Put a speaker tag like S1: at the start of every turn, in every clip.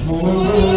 S1: Oh,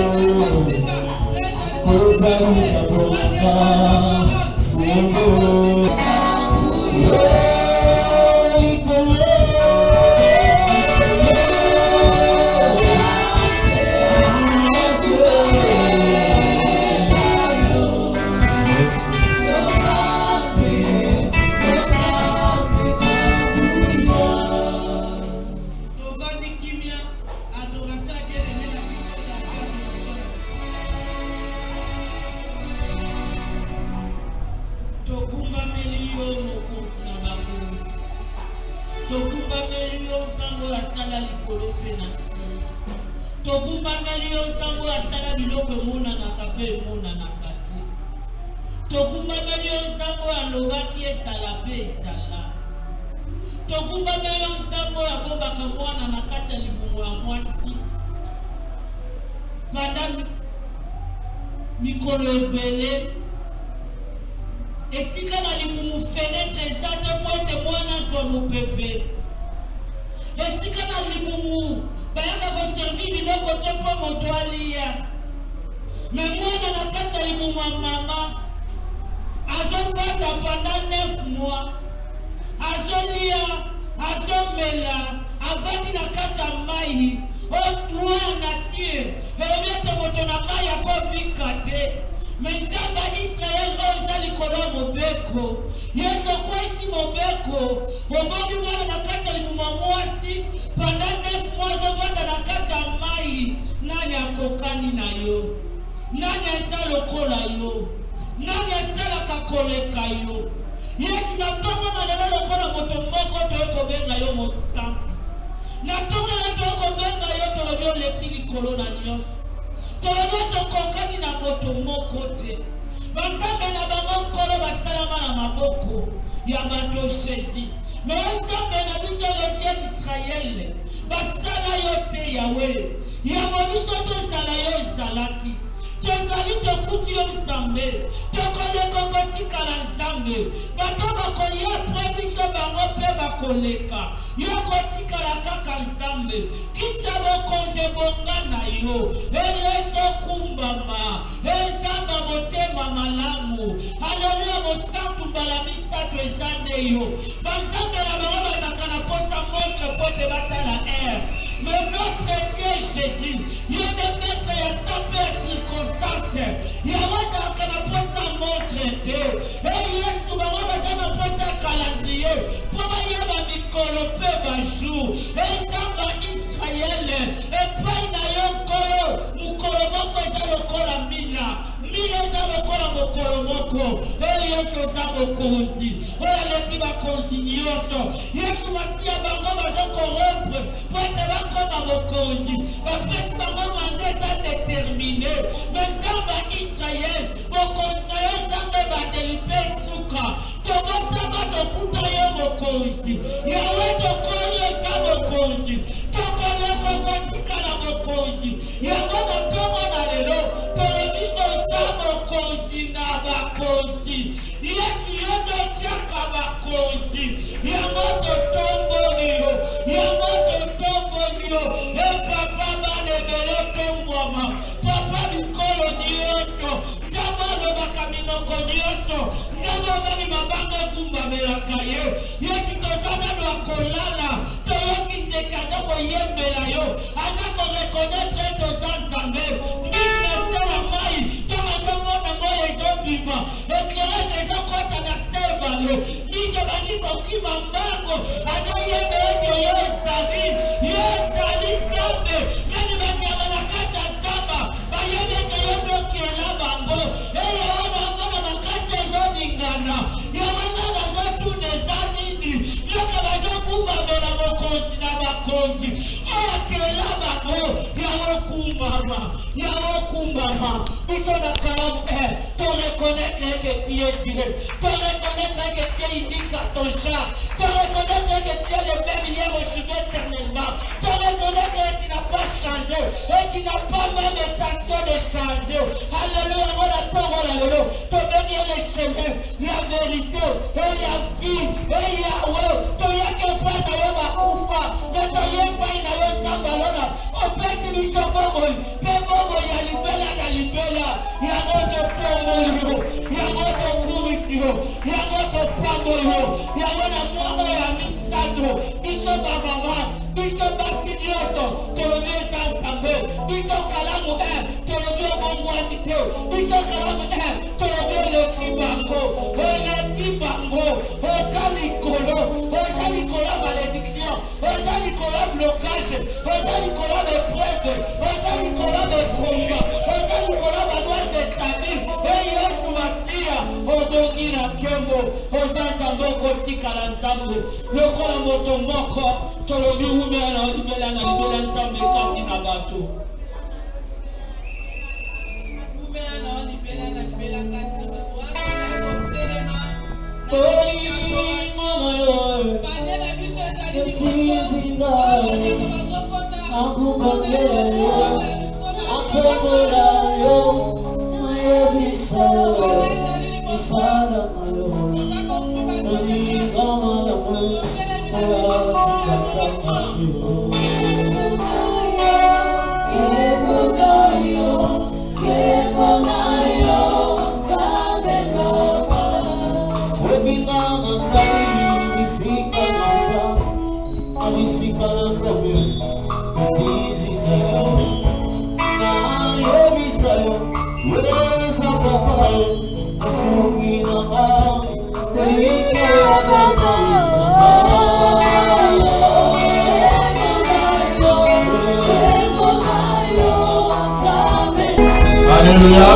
S1: Alléluia.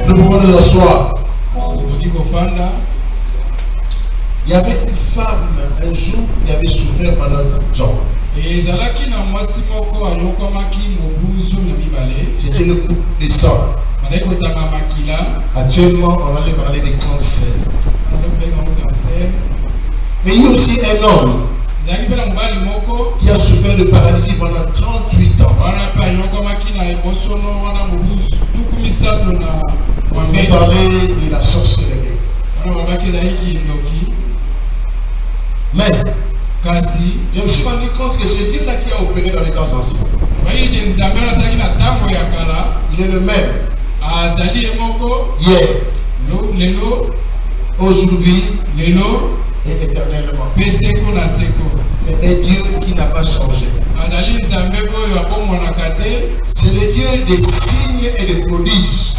S1: Nous pouvons nous asseoir. Il y avait une femme un jour qui avait souffert pendant longtemps. C'était le couple des sœurs. Actuellement, on va aller parler des cancers. Mais il y a aussi un homme qui a souffert de paralysie pendant 38 ans. On va parler de la sorcellerie. Mais je me suis rendu compte que ce Dieu-là qui a opéré dans les temps anciens, il est le même hier, aujourd'hui et éternellement. C'est un Dieu qui n'a pas changé. C'est le Dieu des signes et des prodiges.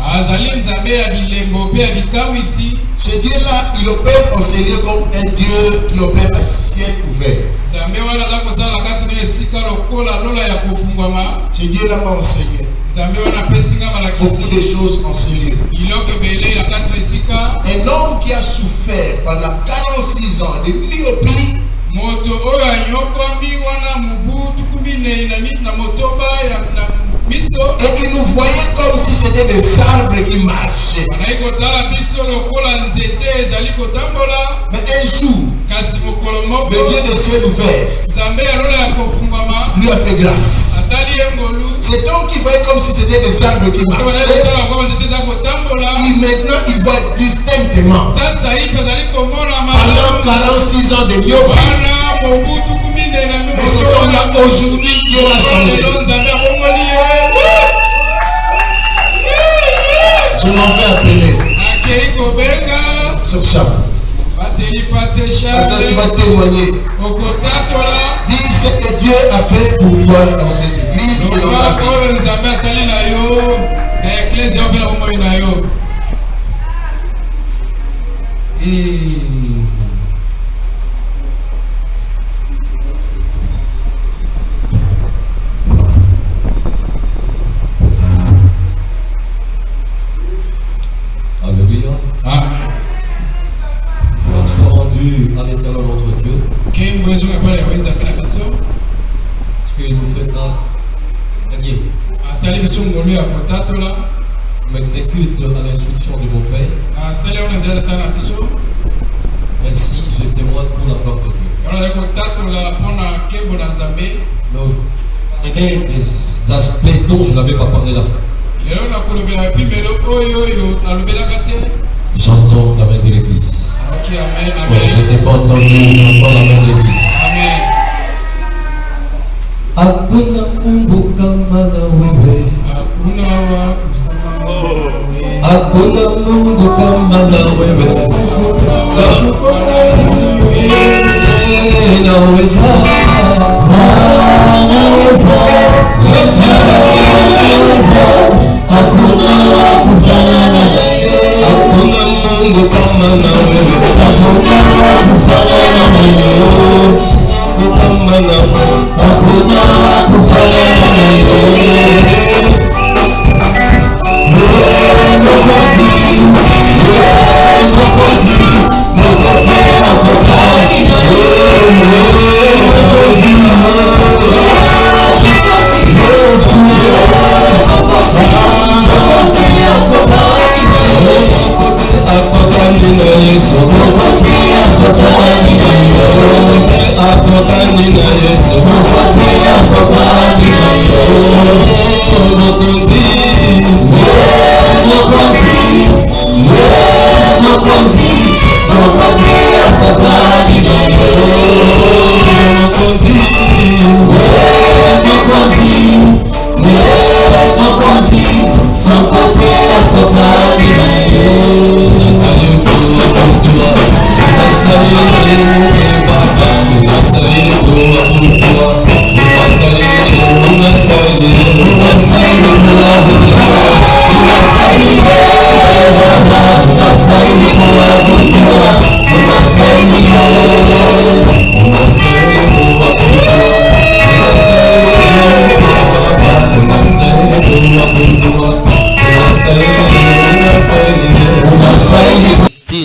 S1: Ce Dieu-là, il opère en Seigneur comme un Dieu qui opère à ciel ouvert. Ce Dieu-là m'a enseigné beaucoup de choses en ce lieu. Un homme qui a souffert pendant 46 ans de myopie, et il nous voyait comme si c'était des arbres qui marchaient. Mais un jour, le Dieu de ciel ouvert lui a fait grâce. Cet homme qui voyait comme si c'était des arbres qui marchaient, maintenant il voit distinctement. Pendant 46 ans de myopie, mais cet homme-là aujourd'hui, Dieu l'a changé. Je m'en fais appeler. Sur ça. Tu vas témoigner. Dis ce que Dieu a fait pour toi dans cette église et dans ta vie.
S2: Alléluia. À l'éternel notre Dieu, ce qu'il nous fait grâce, m'exécute à l'instruction de mon Père. Ainsi, je témoigne pour la gloire de Dieu. Il y a des aspects dont je n'avais pas parlé la fois. J'entends la main de l'église. Ouais, je n'ai pas entendu, j'entends la main de l'église. Hakuna Mungu kama na wewe. Hakuna Mungu kama na wewe. Naweza. Hakuna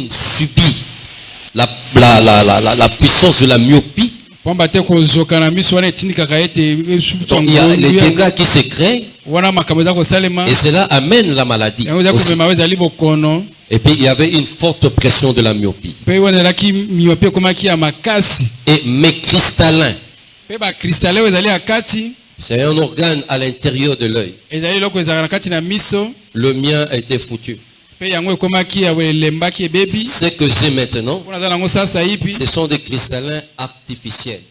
S2: subit la puissance de la myopie. Donc, il y a les dégâts qui se créent et cela amène la maladie aussi. Et puis il y avait une forte pression de la myopie. Et mes cristallins, c'est un organe à l'intérieur de l'œil. Le mien a été foutu. Ce que j'ai maintenant, ce sont des cristallins artificiels.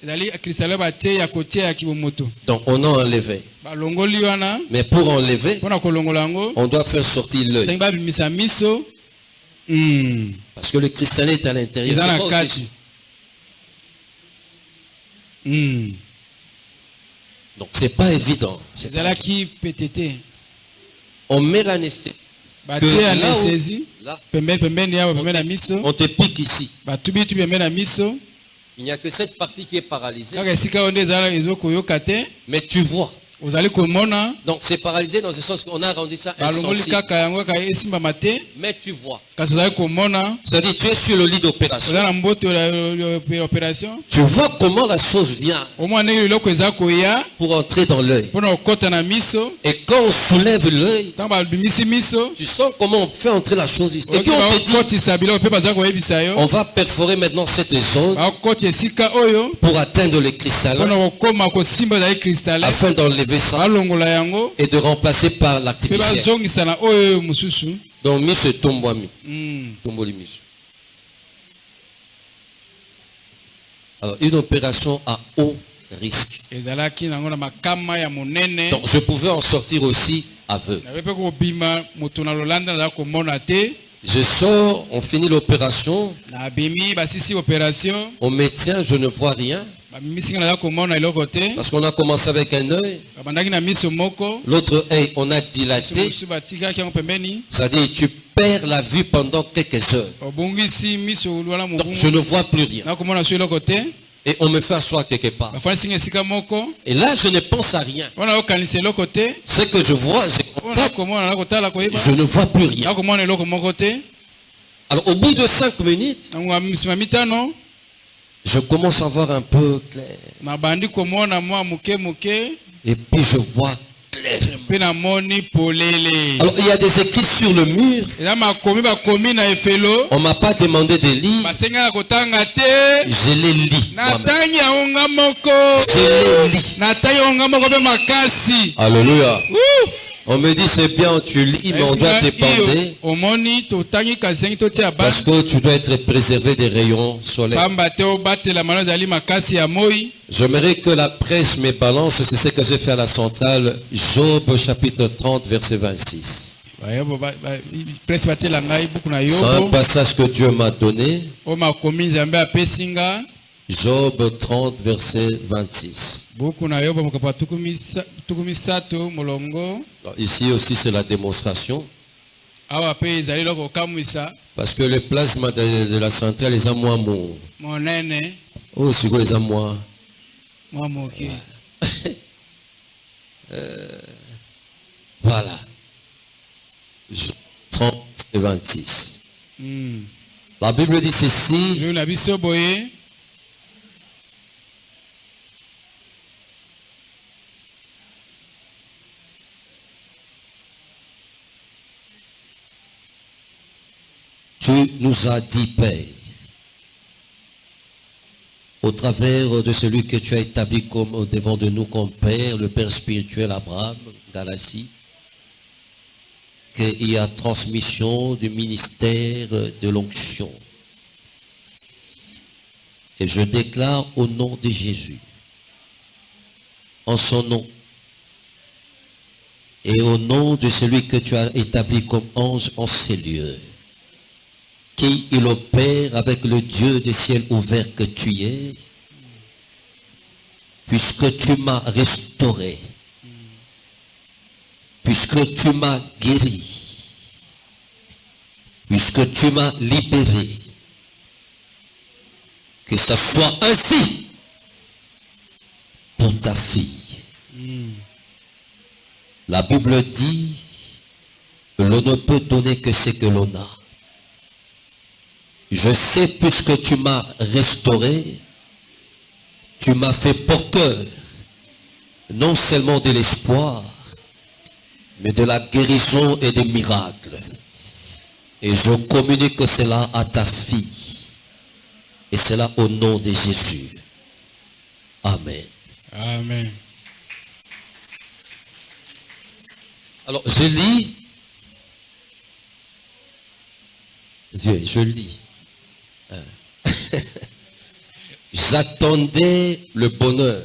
S2: Donc on a enlevé. Mais pour enlever, on doit faire sortir l'œil. Parce que le cristallin est à l'intérieur. Donc c'est pas évident. On met l'anesthésie. On te pique ici. Il n'y a que cette partie qui est paralysée. Mais tu vois. Donc c'est paralysé dans ce sens qu'on a rendu ça insensible. Mais tu vois. C'est-à-dire tu es sur le lit d'opération. Tu vois comment la chose vient pour entrer dans l'œil. Et quand on soulève l'œil, tu sens comment on fait entrer la chose ici. Et puis on te dit, on va perforer maintenant cette zone pour atteindre les cristallins afin d'enlever ça et de remplacer par l'artificiel. Donc miso tombwami. Tomboli miso. Alors une opération à haut risque. Donc je pouvais en sortir aussi aveugle. Je sors, on finit l'opération. On me tient, je ne vois rien. Parce qu'on a commencé avec un œil. L'autre œil, on a dilaté. C'est-à-dire tu perds la vue pendant quelques heures. Donc je ne vois plus rien. Et on me fait asseoir quelque part. Et là, je ne pense à rien. Ce que je vois, je ne vois plus rien. Alors, au bout de 5 minutes, je commence à voir un peu clair. Et puis je vois clairement. Alors il y a des écrits sur le mur. On ne m'a pas demandé de lire. Je les lis. Je les lis. Alléluia. On me dit c'est bien, tu lis, mais on doit t'épander. Parce que tu dois être préservé des rayons solaires. J'aimerais que la presse me balance, c'est ce que j'ai fait à la centrale. Job chapitre 30 verset 26. C'est un passage que Dieu m'a donné. Job 30 verset 26. Ici aussi c'est la démonstration. Parce que le plasma de la centrale les a moins mon. Oh, c'est quoi les a moins. Voilà. Job 30 et 26. La Bible dit ceci. Tu nous as dit, Père, au travers de celui que tu as établi comme devant de nous comme Père, le Père spirituel Abraham, Galassie, qu'il y a transmission du ministère de l'onction. Et je déclare au nom de Jésus, en son nom, et au nom de celui que tu as établi comme ange en ces lieux, qu'il opère avec le Dieu des ciels ouverts que tu es, puisque tu m'as restauré, puisque tu m'as guéri, puisque tu m'as libéré, que ça soit ainsi pour ta fille. La Bible dit l'on ne peut donner que ce que l'on a. Je sais, puisque tu m'as restauré, tu m'as fait porteur, non seulement de l'espoir, mais de la guérison et des miracles. Et je communique cela à ta fille. Et cela au nom de Jésus. Amen.
S3: Amen.
S2: Alors, je lis. Vieux, je lis. J'attendais le bonheur.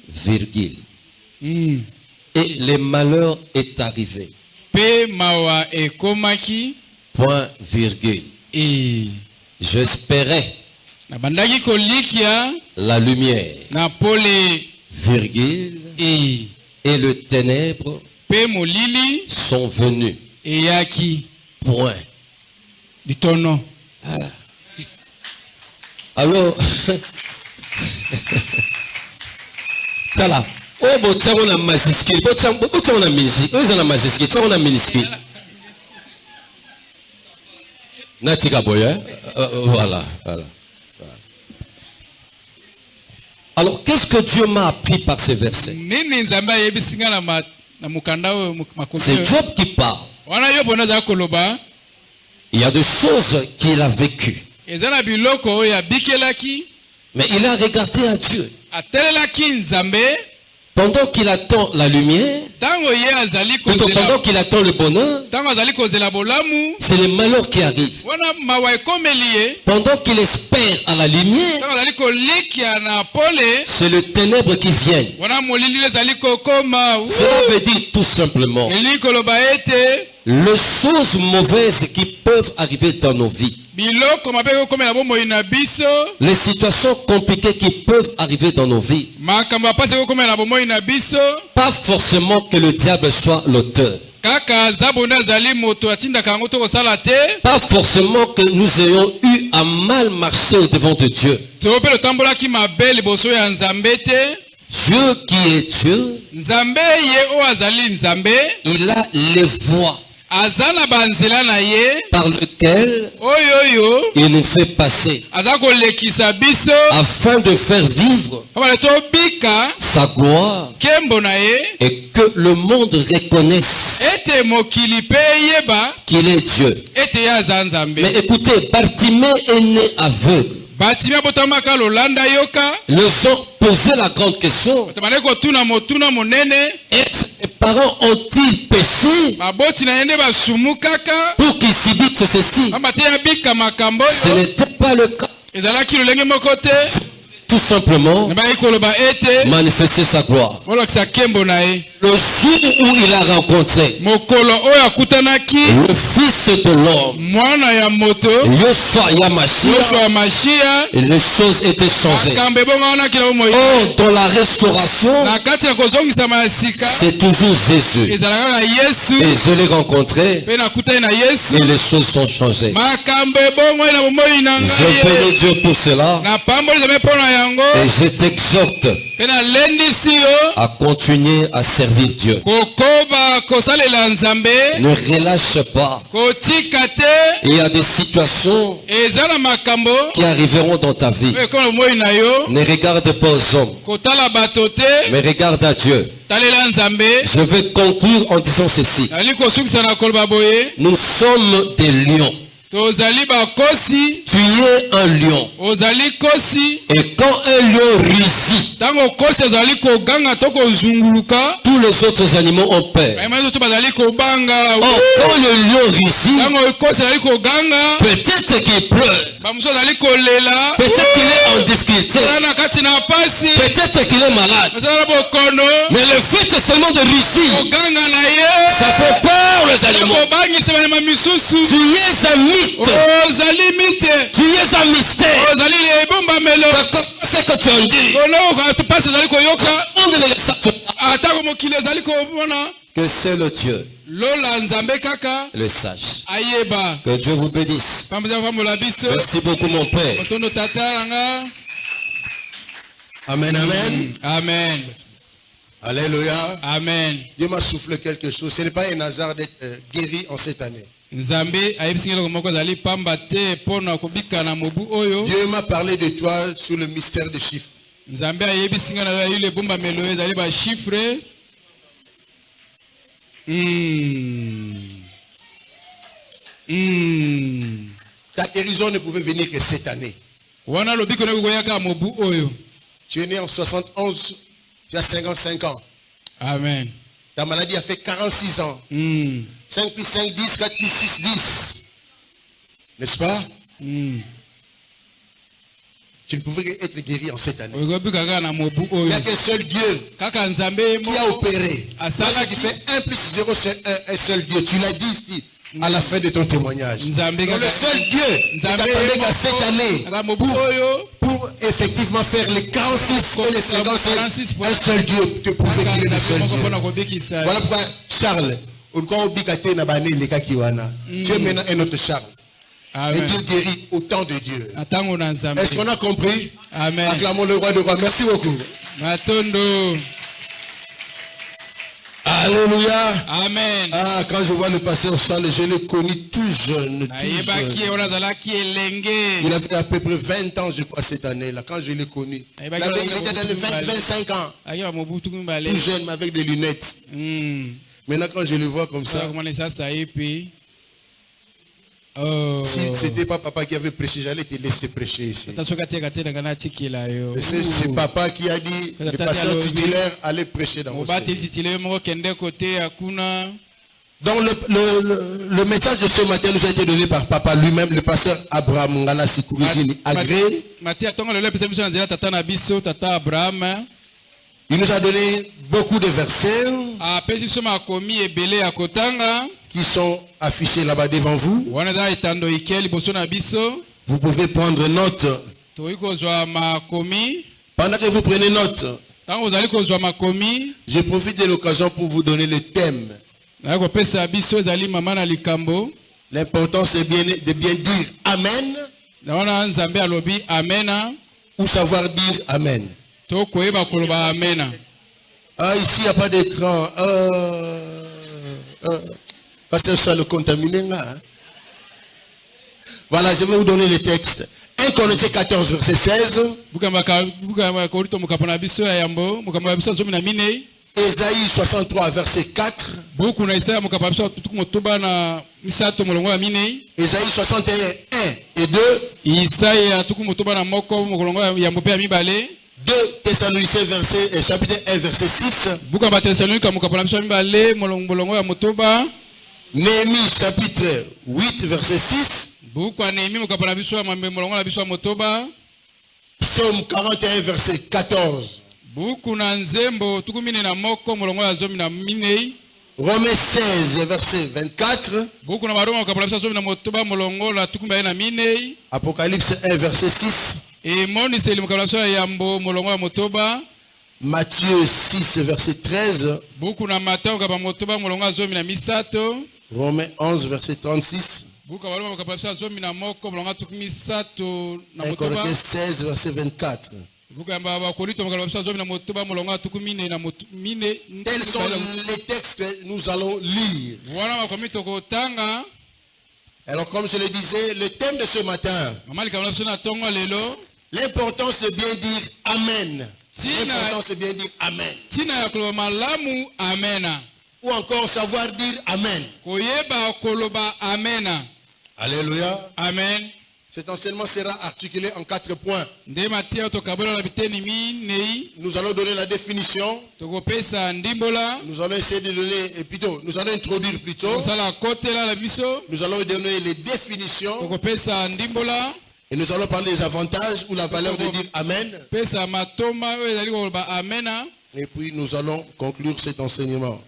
S2: Virgule. Et le malheur est arrivé. Point virgule. J'espérais la lumière. Virgule. Et le ténèbre sont venus. Point.
S3: Voilà.
S2: Alors, Tala, oh, on a majuscule, on a musique, on a majuscule, on a minuscule. Natika boya, voilà. Alors, qu'est-ce que Dieu m'a appris par ces versets? C'est Job qui parle. Il y a des choses qu'il a vécues. Mais il a regardé à Dieu. Pendant qu'il attend la lumière, pendant qu'il attend le bonheur, c'est le malheur qui arrive. Pendant qu'il espère à la lumière, c'est le ténèbre qui vient. Cela veut dire tout simplement les choses mauvaises qui peuvent arriver dans nos vies. Les situations compliquées qui peuvent arriver dans nos vies. Pas forcément que le diable soit l'auteur. Pas forcément que nous ayons eu à mal marcher au devant de Dieu. Dieu qui est Dieu, il a les voies par lesquelles il nous fait passer afin de faire vivre sa gloire et que le monde reconnaisse qu'il est Dieu. Mais écoutez, Bartimée est né aveugle. Ils ont posé la grande question. Les parents ont-ils péché pour qu'ils subissent ceci? Ce n'était pas le cas. Tout simplement manifester sa gloire. Le jour où il a rencontré le Fils de l'homme, Yoshua Yamashia, les choses étaient changées. Oh, dans la restauration, c'est toujours Jésus. Et je l'ai rencontré et les choses sont changées. Je bénis Dieu pour cela. Et je t'exhorte à continuer à servir Dieu. Ne relâche pas. Il y a des situations qui arriveront dans ta vie. Ne regarde pas aux hommes, mais regarde à Dieu. Je vais conclure en disant ceci. Nous sommes des lions. Tu es un lion. Et quand un lion rugit, tous les autres animaux ont peur. Or, quand le lion rugit, peut-être qu'il pleure, peut-être qu'il est en difficulté, peut-être qu'il est malade, mais le fait seulement de rugir, ça fait peur les animaux. Tu es un mythe. Tu es un mystère. C'est que tu en dis. Que c'est le Dieu, le sage. Que Dieu vous bénisse. Merci beaucoup mon Père. Amen, amen.
S3: Amen.
S1: Alléluia.
S3: Amen.
S1: Dieu m'a soufflé quelque chose. Ce n'est pas un hasard d'être guéri en cette année.
S3: Dieu
S1: m'a parlé de toi sur le mystère des chiffres. Ta guérison ne pouvait venir que cette année. Tu es né en 71, tu as 55 ans.
S3: Amen.
S1: Ta maladie a fait 46 ans. 5 plus 5, 10, 4 plus 6, 10. N'est-ce pas? Tu ne pouvais être guéri en cette année. Il n'y a qu'un seul Dieu qui a opéré. Lorsque tu fais 1 plus 0, c'est un seul Dieu. Tu l'as dit ici à la fin de ton témoignage. Donc le seul Dieu qui t'attendait qu'à cette année pour effectivement faire les 46 et les 56, un seul Dieu te pouvait guérir, le seul Dieu. Voilà pourquoi Charles, tu es maintenant un autre Charles. Et Dieu guérit autant de Dieu. Est-ce qu'on a compris?
S3: Amen.
S1: Acclamons le roi de roi. Merci beaucoup. Alléluia.
S3: Amen.
S1: Ah, quand je vois le pasteur Charles, je l'ai connu tout jeune. Il avait à peu près 20 ans, je crois, cette année-là, quand je l'ai connu. Il était dans les 20-25 ans. Tout jeune, mais avec des lunettes. Maintenant, quand je le vois comme ça, si ce n'était pas papa qui avait prêché, j'allais te laisser prêcher ici. C'est papa qui a dit le pasteur titulaire allait prêcher dans vos services. Donc le message de ce matin nous a été donné par papa lui-même, le pasteur Abraham Ngala Sikourizini Agré. Il nous a donné beaucoup de versets qui sont affichés là-bas devant vous. Vous pouvez prendre note. Pendant que vous prenez note, je profite de l'occasion pour vous donner le thème. L'important c'est de bien dire Amen ou savoir dire Amen. Ah, ici il n'y a pas d'écran. Pasteur ça le contaminé là. Voilà, je vais vous donner le texte. 1 Corinthiens 14 verset 16. Ésaïe 63 verset 4. Ésaïe 61 1 et 2. 2 Thessaloniciens chapitre 1 verset 6. Néhémie chapitre 8 verset 6. Psaume 41 verset 14. Romains 16 verset 24. Apocalypse 1 verset 6. Matthieu 6 verset 13. Romains 11 verset 36. 1 Corinthiens 16 verset 24. Tels sont les textes que nous allons lire. Alors comme je le disais, le thème de ce matin, l'important c'est bien dire Amen. L'important c'est bien dire Amen. Ou encore savoir dire Amen. Alléluia.
S3: Amen.
S1: Cet enseignement sera articulé en 4 points. Nous allons donner la définition. Nous allons essayer de donner, et plutôt, nous allons introduire plutôt. Nous allons donner les définitions. Et nous allons parler des avantages ou la valeur de dire Amen. Et puis nous allons conclure cet enseignement.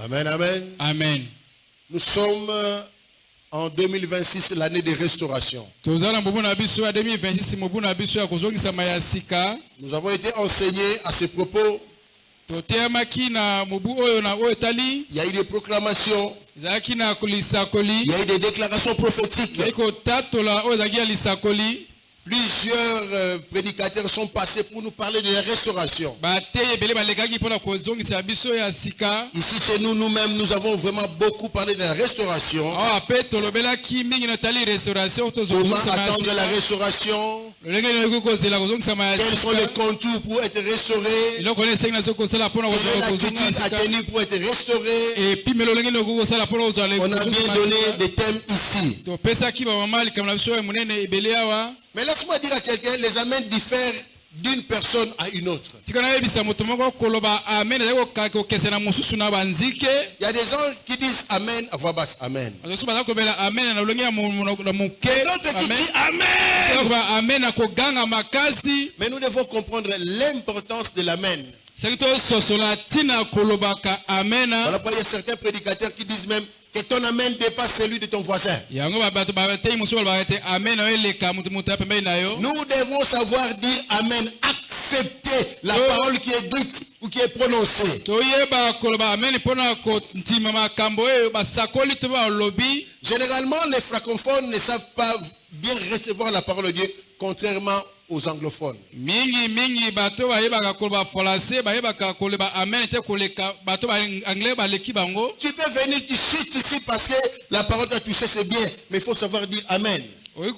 S1: Amen, amen.
S3: Amen.
S1: Nous sommes en 2026, l'année de restauration. Nous avons été enseignés à ce propos. Il y a eu des proclamations. Il y a eu des déclarations prophétiques. Plusieurs prédicateurs sont passés pour nous parler de la restauration. Ici chez nous, nous-mêmes, nous avons vraiment beaucoup parlé de la restauration. Comment attendre la restauration? Quels sont les contours pour être restaurés? Quelle est l'attitude à tenir pour être restauré? On a bien donné des thèmes ici. Mais laisse-moi dire à quelqu'un, les amens diffèrent d'une personne à une autre. Il y a des gens qui disent Amen à voix basse, Amen. Et d'autres qui disent Amen. Mais nous devons comprendre l'importance de l'Amen. Voilà pourquoi il y a certains prédicateurs qui disent même que ton amen dépasse celui de ton voisin. Nous devons savoir dire amen, accepter la parole qui est dite ou qui est prononcée. Généralement, les francophones ne savent pas bien recevoir la parole de Dieu, contrairement aux anglophones. Tu peux venir, tu chutes ici parce que la parole t'a touché, c'est bien, mais il faut savoir dire amen. Il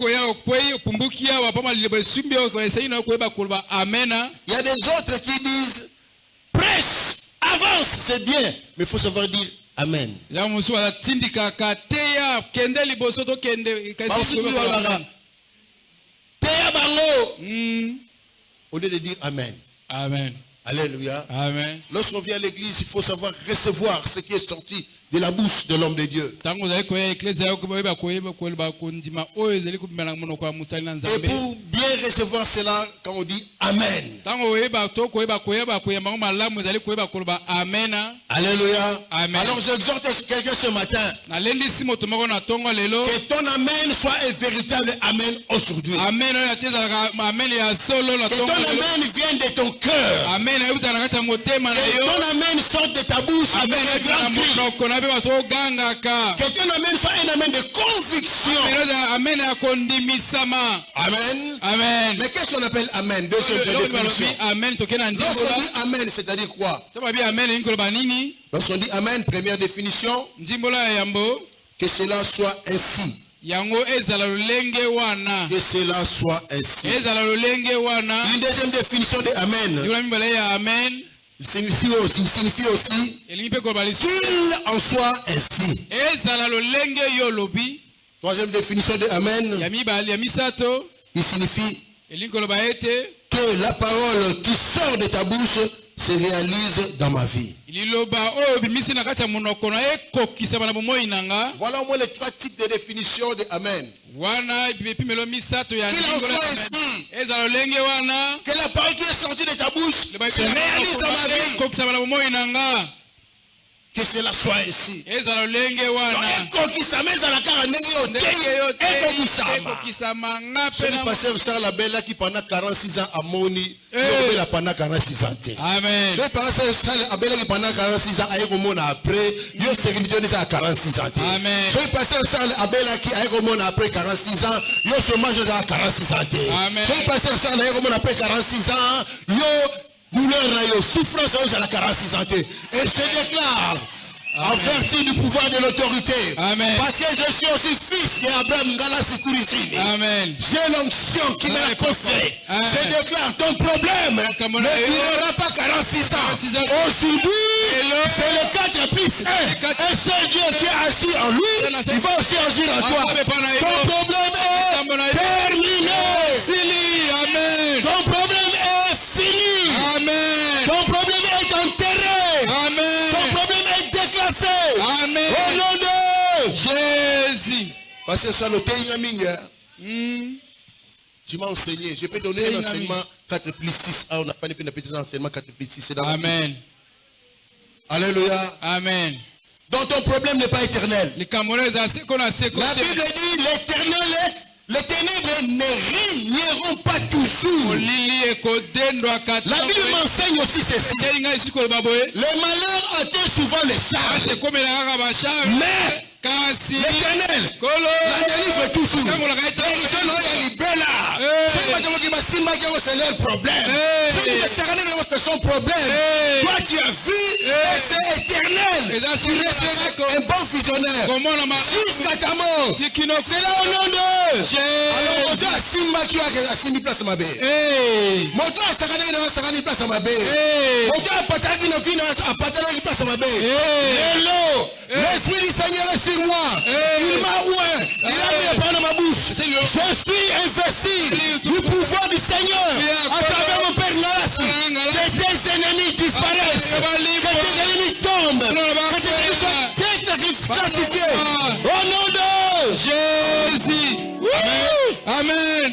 S1: y a des autres qui disent prêche, avance, c'est bien, mais il faut savoir dire amen. Au lieu de dire amen.
S3: Amen.
S1: Alléluia.
S3: Amen.
S1: Lorsqu'on vient à l'église, il faut savoir recevoir ce qui est sorti de la bouche de l'homme de Dieu. Et pour bien recevoir cela, quand on dit amen. Alléluia.
S3: Amen.
S1: Alors j'exhorte quelqu'un ce matin. Que ton amen soit un véritable amen aujourd'hui. Que ton amen vienne de ton cœur. Que ton amen sorte de ta bouche avec un grand cri. Que ton amen soit un amen de conviction. Amen.
S3: Amen.
S1: Mais qu'est-ce qu'on appelle amen? Deuxième définition. Lorsqu'on dit amen, c'est-à-dire quoi? Lorsqu'on dit amen, première définition, que cela soit ainsi. Que cela soit ainsi. Une deuxième définition de amen. Il signifie aussi qu'il en soit ainsi. Troisième définition de amen. Il signifie que la parole qui sort de ta bouche se réalise dans ma vie. Voilà au moins les trois types de définitions de amen. Qu'il en soit ainsi. Que la parole qui est sortie de ta bouche se réalise dans ma vie. Que cela soit ainsi. Je suis pasteur Charles Abela qui pendant 46 ans a moni. Pendant 46 ans.
S3: Amen.
S1: Je suis pasteur Charles Abela qui pendant 46 ans a eu après. Yo sécurité à 46 ans.
S3: Amen.
S1: Je suis pasteur Charles Abela qui a eu après 46 ans. Yo chômage à 46 ans.
S3: Amen.
S1: Je suis pasteur Charles Abela après 46 ans. Yo douleur, souffrance à 46 ans. Et je déclare en vertu du pouvoir de l'autorité. Parce que je suis aussi fils d'Abraham Ngala Sikurizini. J'ai l'onction qui me l'a confiée. Je déclare ton problème ne durera pas 46 ans. Aujourd'hui, c'est le 4 plus 1. Un seul Dieu qui agit en lui, il va aussi agir en toi. Ton problème est terminé.
S3: Amen.
S1: Ton problème est fini.
S3: Amen.
S1: Ton problème est enterré.
S3: Amen.
S1: Ton problème est déclassé.
S3: Amen.
S1: Au nom de
S3: Jésus.
S1: Parce que ça le tu m'as enseigné. Je peux donner un enseignement 4 plus 6. On a fait un petit enseignement 4 plus 6.
S3: Amen.
S1: Alléluia.
S3: Amen.
S1: Donc ton problème n'est pas éternel. La Bible dit l'éternel, les ténèbres ne régneront pas toujours. La Bible m'enseigne aussi ceci. Les malheurs atteignent souvent les charges. Mais L'éternel la délivre toujours. C'est le problème. C'est son problème. Toi tu as vu et c'est éternel. Tu resteras un bon visionnaire jusqu'à ta mort. C'est là au nom de alors moto asimba qui a asimbi place ma bé. Moto asakana na asakana place ma bé. Moto apataki na vina apatana place ma bé. Hello. L'esprit du Seigneur est sur moi. Il m'a ouvert. Il a mis la parole dans ma bouche. Je suis investi du pouvoir du Seigneur à travers mon Père Nalassi. Que tes ennemis disparaissent. Que tes ennemis tombent. Que tes ennemis soient classifiés. Au nom de Jésus. Amen.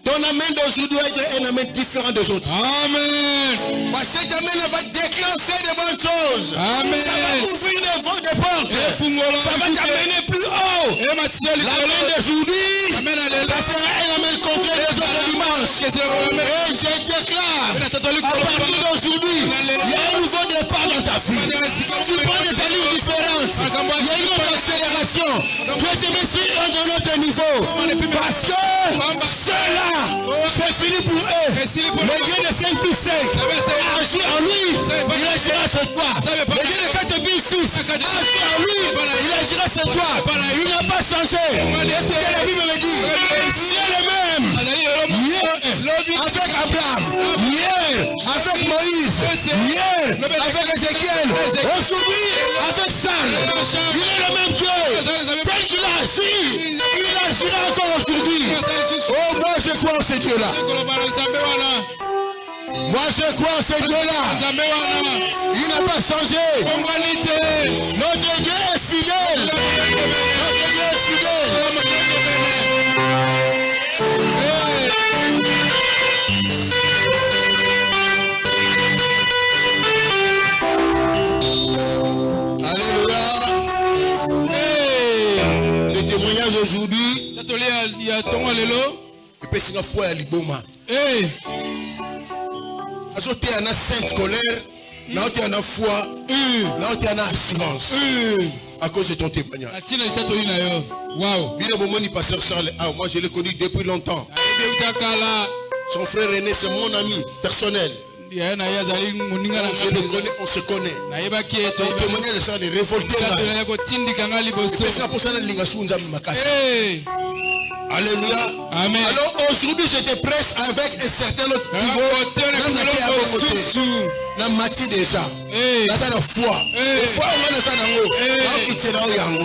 S1: Ton amen d'aujourd'hui doit être un amen différent des autres. Amen. Parce que cet amen va déclencher de bonnes choses. Amen. Ça va ouvrir des portes. Ça va t'amener plus haut. L'amen d'aujourd'hui, ça sera un amen contre les autres dimanches. Et je déclare, à partir d'aujourd'hui, il y a un nouveau départ dans ta vie. Tu prends des allures différentes. Il y a une autre accélération. Que ce messieurs ont dans notre niveau. Parce que ceux-là, c'est fini pour eux. Le Dieu de 5 plus 5 agit en lui, il agira sur toi. Le Dieu de 4 plus 6 agit en lui, il agira sur toi. Il n'a pas changé. Écoutez, la Bible me dit, il est le même. Hier avec Abraham, hier avec Moïse, hier avec Ézéchiel, aujourd'hui avec Charles. Il est le même Dieu. Tel qu'il a agi, il agira encore aujourd'hui. Oh, moi je crois en ce Dieu-là. Moi je crois en ce Dieu-là. Il n'a pas changé. Notre Dieu est fidèle. Notre Dieu est fidèle. Alléluia. Le témoignage aujourd'hui. Et puis foi à liboma. Azote ana sainte colère, là tu as foi, là tu as assurance. À cause de ton témoignage. Wow. Bien au moment du pasteur Charles, moi je l'ai connu depuis longtemps. Son frère aîné c'est mon ami personnel. Je le connais, on se connaît. Ton témoignage de ça est révolté. C'est pour ça que Alléluia. Amen. Alors aujourd'hui je te prêche avec un certain autre niveau. La matière déjà. Là ça la foi. Foi on a ça nango. Là qui sera au yango.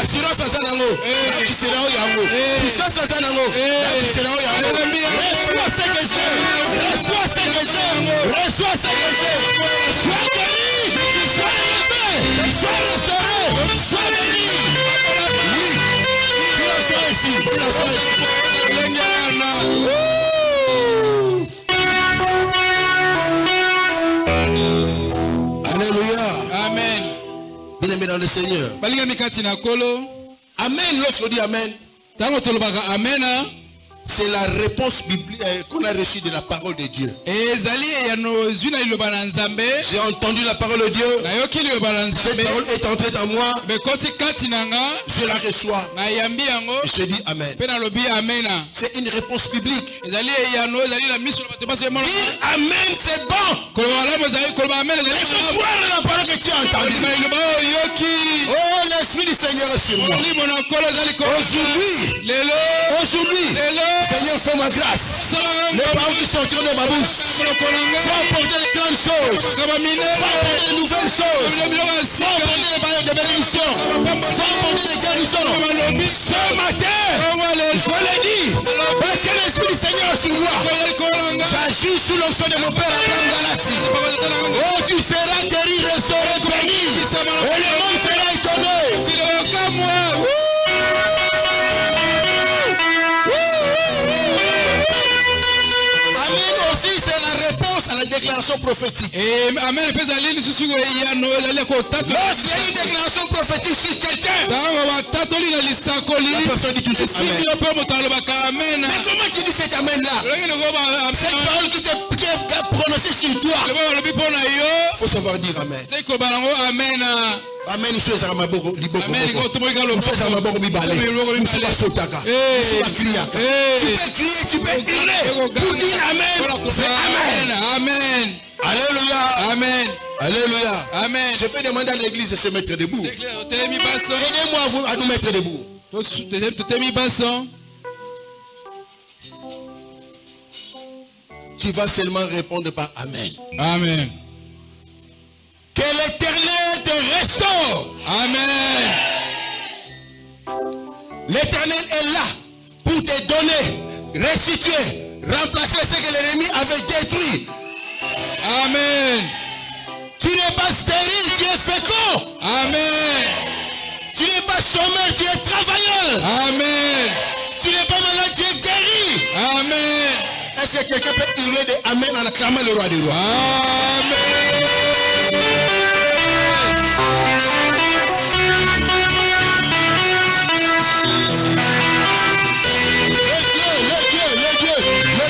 S1: Assurance ça nango. Là qui sera au yango. Puissance ça nango. Là qui sera au yango. Reçois ce que j'ai. Reçois ce que j'ai. Reçois ce que j'ai. Sois béni. Sois élevé. Sois restauré. Sois béni. Alléluia. Amen. Bien-aimé dans le Seigneur. Amen. Lorsqu'on dit Amen, c'est la réponse biblique qu'on a reçue de la parole de Dieu. J'ai entendu la parole de Dieu. Cette parole est entrée en moi. Je la reçois. Et je dis Amen. C'est une réponse biblique. Dire Amen, c'est bon. Il faut croire la parole que tu as entendue. Oh, l'Esprit du Seigneur est sur moi. Aujourd'hui, Seigneur, fais ma grâce. Les paroles qui sortiront de ma bouche. Faut apporter de grandes choses. Faut apporter de nouvelles choses. Faut apporter de bénédictions. Faut apporter de guérisons. Ce matin, je l'ai dit, parce que l'Esprit du Seigneur est sur moi. J'agis sous l'onction de mon Père Abraham Galassi. Oh, tu seras guéri, restauré, béni. Et le monde sera étonné. Aussi, c'est la réponse à la déclaration prophétique. Lorsqu'il y a une déclaration prophétique sur quelqu'un, la personne dit toujours Amen. Mais comment tu dis cet Amen là? Cette parole qui est est prononcé sur toi, il faut savoir dire Amen. Amen, nous sommes à Maboko, Liboko. Nous sommes à Maboko, Bibale. Nous sommes à Sotaka. Nous sommes à Kriaka. Tu peux crier pour dire Amen. C'est Amen.
S3: Amen.
S1: Alléluia.
S3: Amen.
S1: Alléluia.
S3: Amen.
S1: Je peux demander à l'église de se mettre debout. Aidez-moi à nous mettre debout. Tu vas seulement répondre par Amen.
S3: Amen.
S1: Que l'Éternel te restaure.
S3: Amen.
S1: L'Éternel est là pour te donner, restituer, remplacer ce que l'ennemi avait détruit.
S3: Amen.
S1: Tu n'es pas stérile, tu es fécond.
S3: Amen.
S1: Tu n'es pas chômeur, tu es travailleur.
S3: Amen.
S1: Tu n'es pas malade, tu es guéri.
S3: Amen.
S1: Est-ce que quelqu'un peut hurler de Amen en acclamant le roi des rois?
S3: Amen.
S1: Le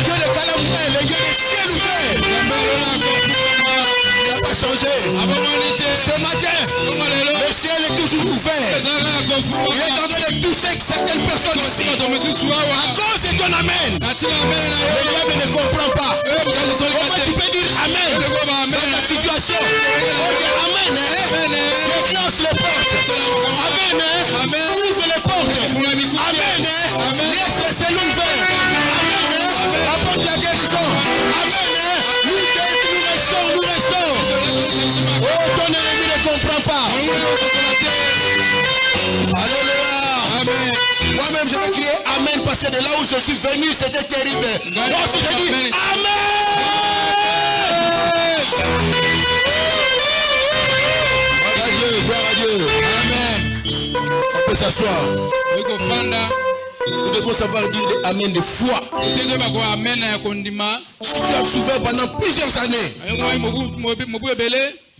S1: Dieu de Calamoué, le Dieu des ciels ouverts. Il n'a pas changé. Ce matin, le ciel est toujours ouvert. Il est en train de toucher certaines personnes ici. À cause de ton Amen. Le diable ne comprend pas. Comment tu peux dire Amen dans ta situation? On dit Amen. Déclenche les portes. Amen. Ouvre les portes. Amen. Laisse les cellules ouvertes. Amen. Apporte la guérison. Amen. Nous restons. Oh, ton ennemi ne comprend pas. Alléluia.
S3: Amen.
S1: Moi-même, je vais crier Amen parce que de là où je suis venu, c'était terrible. Moi aussi, je dis Amen. Gloire à Dieu.
S3: Amen.
S1: On peut s'asseoir. Nous devons savoir dire Amen de foi. Si tu as souffert pendant plusieurs années,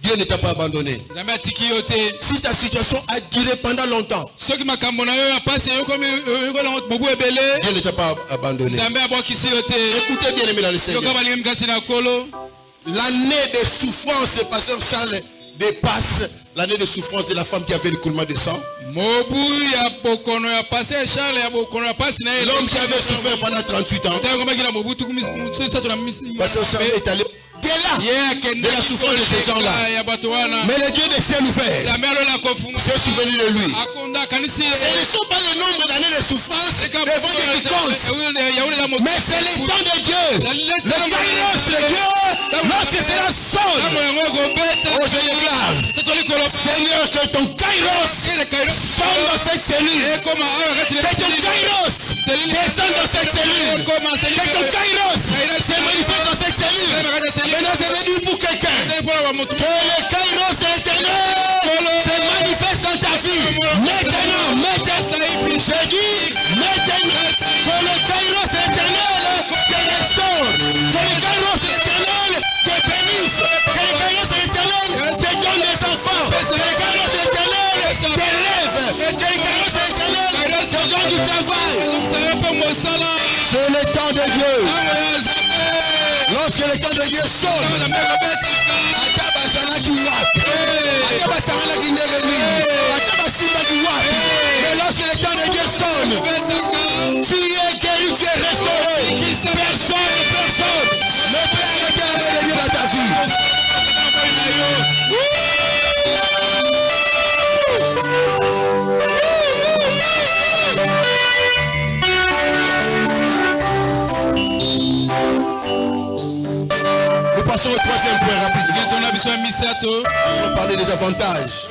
S1: Dieu ne t'a pas abandonné. Si ta situation a duré pendant longtemps, Dieu ne t'a pas abandonné. Écoutez bien, aimés dans le Seigneur. L'année de souffrance, pasteur Charles, dépasse l'année de souffrance de la femme qui avait l'écoulement de sang. L'homme qui avait souffert pendant 38 ans. Pasteur Charles est allé de la souffrance de ces gens-là. Mais le Dieu des ciels ouverts s'est souvenu de lui. Ce ne sont pas le nombre d'années de souffrance devant Dieu qui compte. Mais c'est le temps de Dieu. Le kairos de Dieu, lorsque c'est la sonne. Oh, je déclare, Seigneur, que ton kairos sonne dans cette cellule. Que ton kairos descende dans cette cellule. Que ton kairos se manifeste dans cette cellule. Maintenant, je vais dire pour quelqu'un que le kairos de l'Éternel se manifeste dans ta vie. Maintenant, je dis maintenant que le kairos de l'Éternel te restaure. Que le kairos de l'Éternel te bénisse. Que le kairos de l'Éternel te donne des enfants. Que le kairos de l'Éternel te lève. Que le kairos de l'Éternel te donne du travail. C'est le temps de Dieu. Lorsque le temps de Dieu sonne, mais lorsque le temps de Dieu sonne, tu es guéri, tu es restauré. Personne ne peut arrêter la main de Dieu dans ta vie. Nous passons au troisième point rapidement. On va parler des avantages.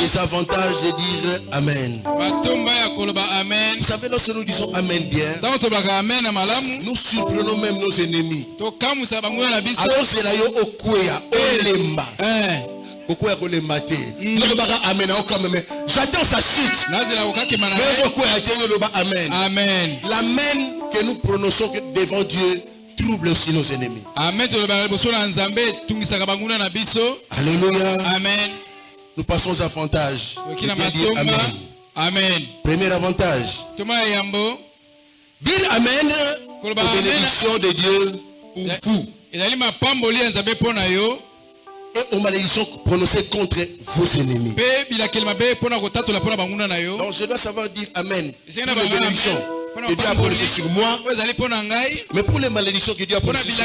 S1: Les avantages de dire Amen. Vous savez, lorsque nous disons Amen bien, nous surprenons même nos ennemis. Alors c'est là au Kouya, au Lemba. J'attends sa chute. Amen. L'amen que nous prononçons devant Dieu trouble aussi nos ennemis. Alléluia.
S3: Amen.
S1: Nous passons aux avantages. Amen.
S3: Amen.
S1: Premier avantage. Dire Amen aux bénédictions de Dieu ou vous. Et aux malédictions prononcées contre vos ennemis. Donc je dois savoir dire Amen. Pour les bénédictions que Dieu a prononcées sur moi, mais pour les malédictions que Dieu a prononcées sur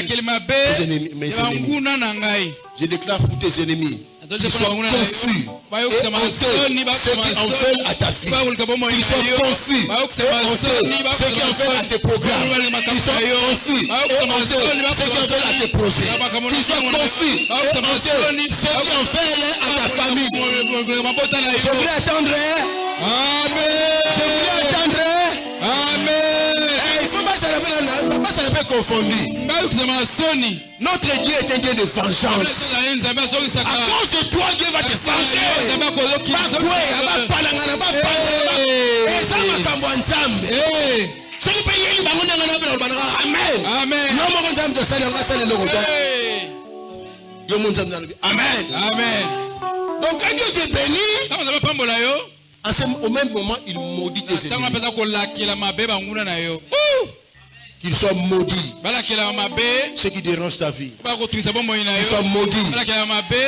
S1: mes ennemis. Je déclare pour tes ennemis qu'ils soient confus et honteux ceux qui en veulent à ta fille. Qu'ils soient confus et honteux ceux qui en veulent à tes programmes. Qu'ils soient confus et honteux ceux qui en veulent à tes projets. Qu'ils soient confus et honteux ceux qui en veulent à ta famille. Je voulais attendre. Amen. Je voulais attendre. Amen. Il ne faut pas s'arrêter confondu. Notre Dieu est un Dieu de vengeance. À cause de toi, Dieu va te venger. Amen. Amen. Donc quand Dieu te bénit, au même moment, il maudit tes ennemis. Qu'ils soient maudits. Ceux qui dérangent ta vie. Qu'ils soient maudits.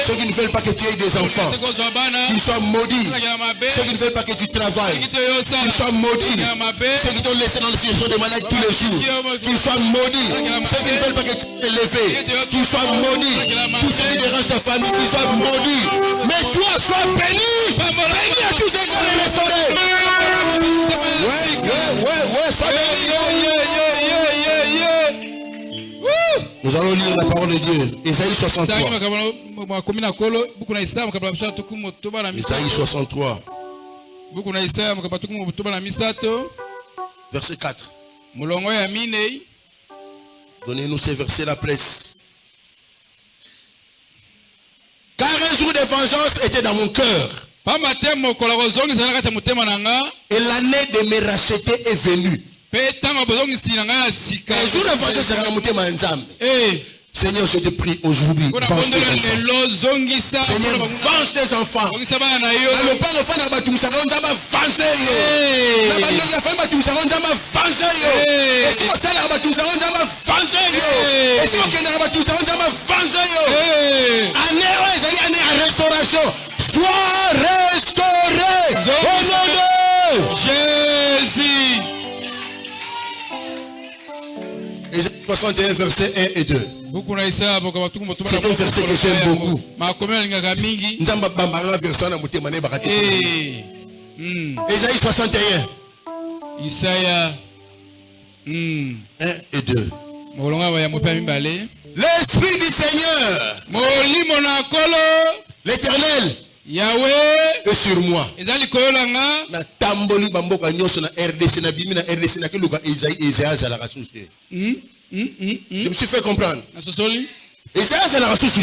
S1: Ceux qui ne veulent pas que tu aies des enfants. Qu'ils soient maudits. Ceux qui ne veulent pas que tu travailles. Qu'ils soient maudits. Ceux qui t'ont laissé dans la situation de malade tous les jours. Qu'ils soient maudits. Ceux qui ne veulent pas que tu sois élevé. Qu'ils soient maudits. Tous ceux qui dérangent ta famille. Qu'ils soient maudits. Mais toi, sois béni. Béni à tous ceux qui ont les forêts. Ouais, sois béni. Nous allons lire la parole de Dieu. Ésaïe 63. Ésaïe 63. Verset 4. Donnez-nous ces versets, la presse. Car un jour de vengeance était dans mon cœur. Et l'année de me racheter est venue. Seigneur, je te prie aujourd'hui. Venge tes enfants. Sois restauré au nom de Jésus. Ésaïe 61, verset 1 et 2. C'est un verset que j'aime beaucoup. Ésaïe 61. 1 et 2. L'Esprit du Seigneur, l'Éternel, Yahweh est sur moi. Na tamboli bamboka nyoso na RDC na bimi na RDC na keluka Isaïe za la ressource. Je me suis fait comprendre. Isaïe za la ressource.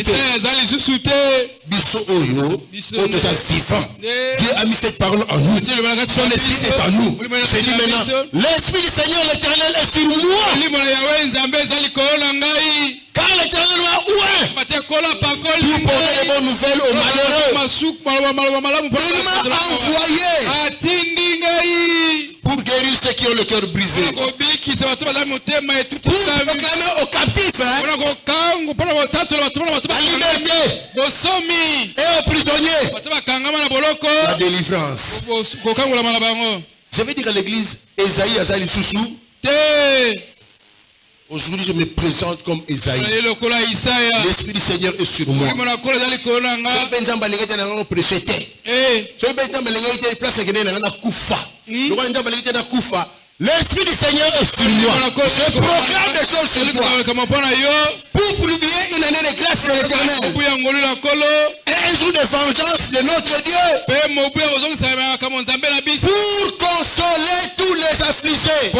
S1: Biso oyo, oto sa vivant. Dieu a mis cette parole en nous. Son esprit est en nous. Je dis maintenant, l'Esprit du Seigneur l'Éternel est sur moi. Car l'Éternel est où est pour porter les bonnes nouvelles aux malheureux. Il m'a envoyé pour guérir ceux qui ont le cœur brisé. Pour proclamer aux captifs la liberté et aux prisonniers la délivrance. Je vais dire à l'église, Esaïe Azali Soussou. Aujourd'hui, je me présente comme Esaïe. L'Esprit du Seigneur est sur moi. L'Esprit du Seigneur est sur moi. Je proclame des choses sur toi. Pour publier une année de grâce de l'Éternel. Et un jour de vengeance de notre Dieu. Pour consoler tous les affligés.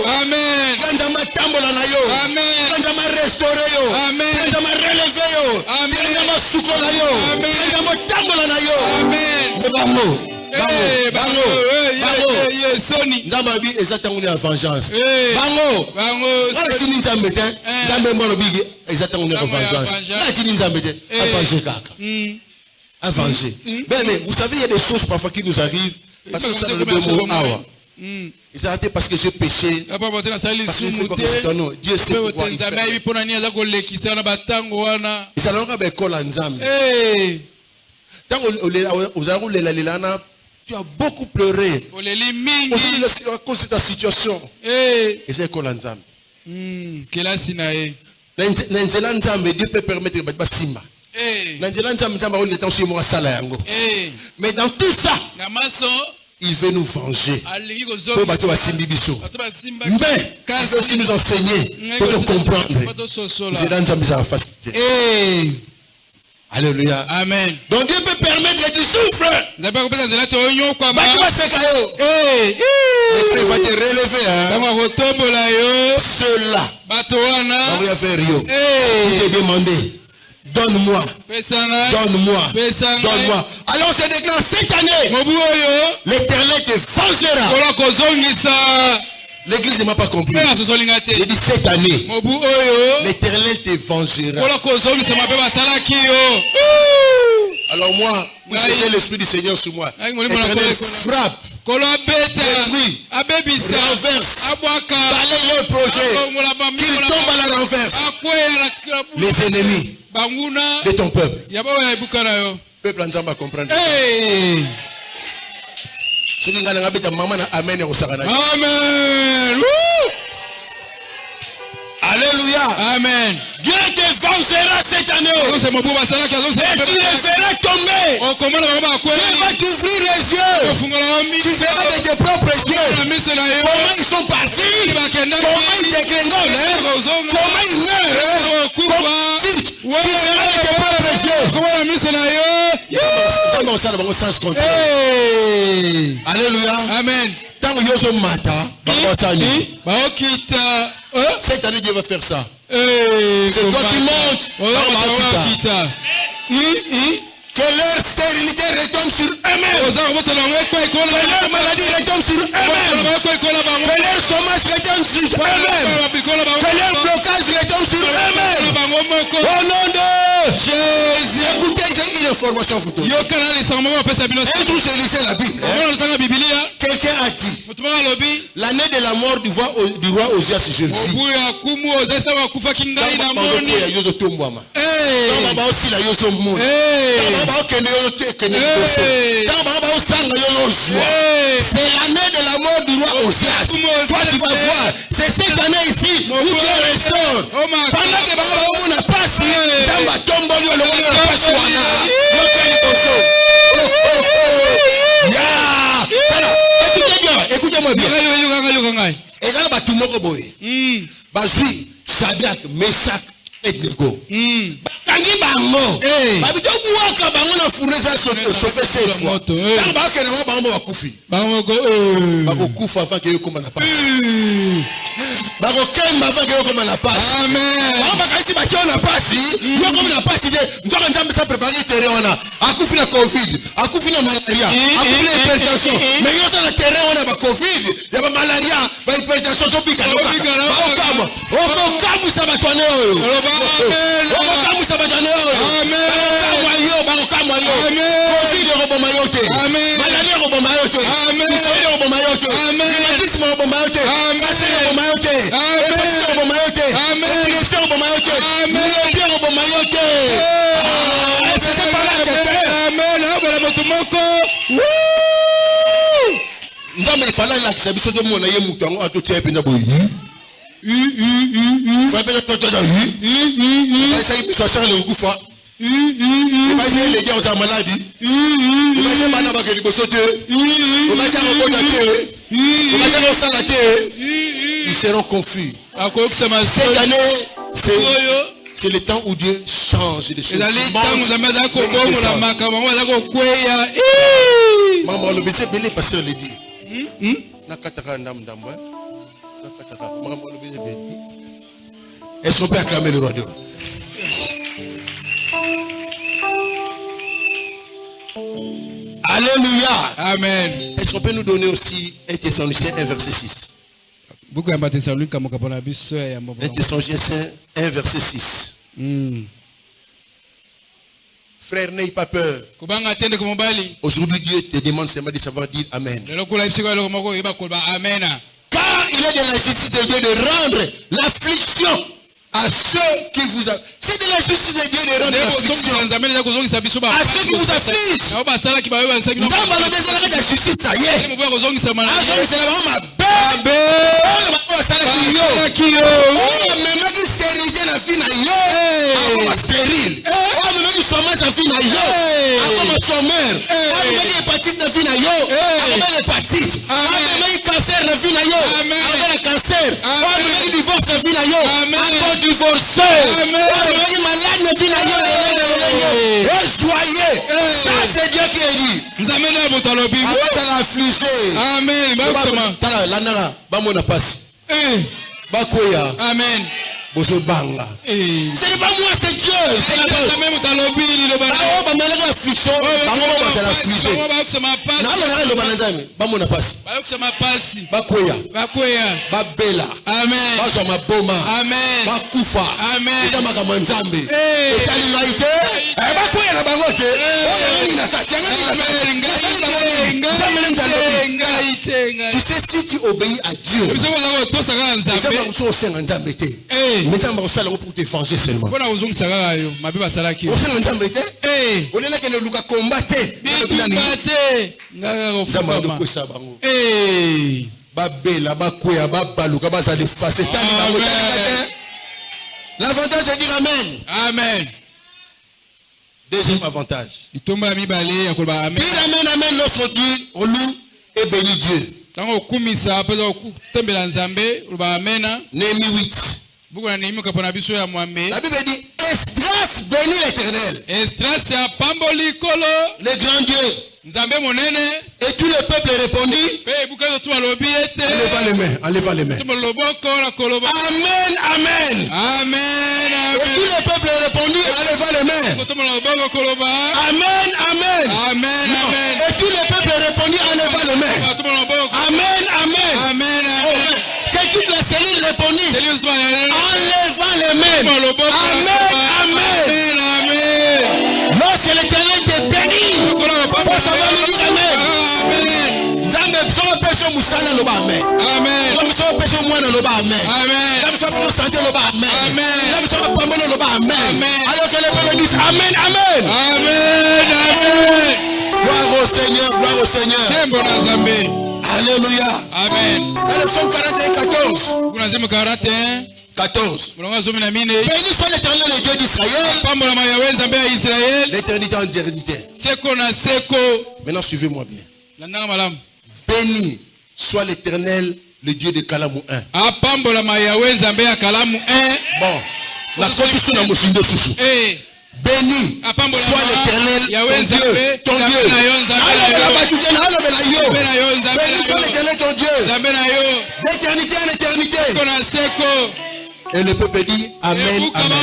S1: Amen. Nzambi exactement la vengeance. Bango. Voilà tini nzambe te. Nzambe mbolo bigi exactement la vengeance. Voilà tini nzambe te. Avenger kaka. Avenger. Mais vous savez il y a des choses parfois qui nous arrivent Parce que ça le mot awa. Ils ont arrêté parce que j'ai péché. Parce que non, Dieu sait pourquoi il fait. Ils allons à l'école en Zambie. Tant tu as beaucoup pleuré à cause de ta situation. Et c'est l'école en Zambie. Dieu peut permettre de faire Simba. Mais dans tout ça, il veut nous venger. Mais il veut aussi nous enseigner pour nous comprendre. Alléluia.
S3: Amen.
S1: Donc Dieu peut permettre que tu souffres.
S3: Cela.
S1: On va faire Rio. Il te demandait. Donne-moi. Donne-moi. Donne-moi. Alors je déclare cette année. L'Éternel te vengera. L'église ne m'a pas compris. J'ai dit cette année. L'Éternel te vengera. Alors moi, vous cherchez l'Esprit du Seigneur sur moi. L'Éternel frappe. Détruit. Renverse. Balaye le projet. Qu'il tombe à la renverse. Les ennemis de ton peuple. Peuple en va comprendre. Amen. Alléluia.
S3: Amen.
S1: Dieu te vengera cette année. Et tu les feras tomber. Dieu va t'ouvrir les yeux. Tu verras de tes propres yeux comment ils sont partis, comment ils dégringolent, comment ils meurent. Tu verras de tes propres yeux. Alléluia.
S3: Amen.
S1: Cette année, Dieu va faire ça. C'est toi qui montes. Que leur stérilité retombe sur eux-mêmes. Que leur maladie retombe sur eux-mêmes. Que leur chômage retombe sur eux-mêmes. Que leur blocage retombe sur eux-mêmes. Au nom de Jésus. Écoutez, j'ai une information pour toi. Un jour, j'ai lisé la Bible. Quelqu'un a dit l'année de la mort du roi Osias, je vis. C'est l'année de la mort du roi Osias. Toi, tu vas voir. C'est cette année ici où Dieu restaure. Pendant que on a passé, écoutez-moi bien. Et ça, Shadrach, Meshach, Abednego. Tangi bango. Babito kuwaka bango na fournaise chauffer cette fois. Tangi baka na bango bakufi. Bako kufa avant que yoko na passe. Bako kemba avant que yoko na passe. Amen. Baka kasi baki na passe, yoko na passe je ndoka nzambe sa préparer terrain wana. Akufi na Covid, akufi na malaria, akufi na hypertension. Mais yosa na terrain wana ba Covid, ya ba malaria, ba hypertension so pika loka. Okama. Okamu sabatone oyo. Amen. Okamu sabatone oyo. Amen. Okamu yo. Amen. Covid roboma yote. Amen. Malaria roboma yote. Amen. Covid roboma yote. Amen. Rhumatisme roboma yote. Amen. Cancer roboma yote. Amen. Hépatite roboma yote. Amen. Infection roboma yote. Amen. Myopie roboma yote. C'est pas là que amen. Abala motumoko. Nzambe ifala la kisabiso de mona ye mutu ngo atotia ependa boyi. Faut appeler toto da ça il peut chercher le kufa. Il va essayer les gars aux maladies. Il va essayer bana ba ke libosote. Il va essayer ko tater. Il va essayer ça later. Ils seront confus. Cette année c'est le temps où Dieu change les choses. Maman le baiser belé pasteur le dit. Nakataka ndam. Est-ce qu'on peut acclamer le roi Dieu? Alléluia.
S3: Amen.
S1: Est-ce qu'on peut nous donner aussi 1 Thessaloniciens 1 verset 6?
S2: 1
S1: Thessaloniciens 1 verset 6. Frère, n'aie pas peur. Aujourd'hui, Dieu te demande seulement de savoir dire Amen. Car il est de la justice de Dieu de rendre l'affliction à ceux qui vous affligent. C'est de la justice de Dieu de rendre l'affliction à ceux qui vous affligent. La justice, ça y est. Ça c'est Dieu qui a dit.
S3: Amen.
S1: Ce n'est pas moi, c'est Dieu. C'est la tu sais, si tu obéis à Dieu, pour te venger seulement. L'avantage c'est dire Amen.
S3: Amen.
S1: Deuxième avantage. Dire Amen, Amen lorsqu'on dit on loue et bénit Dieu. Néhémie 8. La Bible dit Esdras bénit l'Éternel, le grand Dieu. Et tout le peuple répondit, enlevant les mains. Amen, amen. Et tout le peuple répondit, enlevant les mains. Amen, amen. Et tout le peuple répondit, enlevant les mains. Amen, amen. Que toute la cellule répondit, enlevant les mains. Amen, amen. Lorsque l'Éternel te bénit, il faut savoir lui dire Amen. Alors que les peuples disent Amen, amen. Gloire au Seigneur, gloire au Seigneur. Alléluia.
S3: Amen.
S1: Dans le psaume 41, 14. Béni soit l'Éternel, le Dieu d'Israël. L'éternité en éternité. Maintenant suivez-moi bien. Béni soit l'Éternel, le Dieu de Kalamu 1. Bon, la condition de Moshindo Soussou. Béni soit l'Éternel, ton Dieu. Béni soit l'Éternel, ton Dieu. D'éternité en éternité. Et le peuple dit Amen, amen.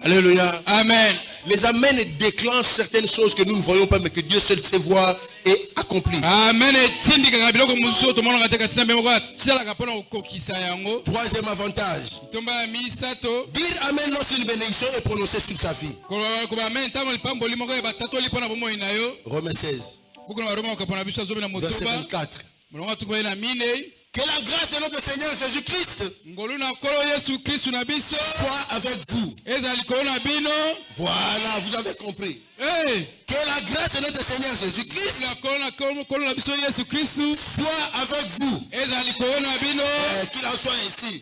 S1: Alléluia.
S3: Amen.
S1: Les Amen déclenchent certaines choses que nous ne voyons pas, mais que Dieu seul sait voir et accomplir.
S3: Amen.
S1: Troisième avantage. Dire Amen lorsqu'une bénédiction est prononcée sur sa vie. Romains 16. Verset 24. Que la grâce de notre Seigneur Jésus-Christ soit avec vous. Voilà, vous avez compris. Que la grâce de notre Seigneur Jésus-Christ soit avec vous. Qu'il en soit ainsi.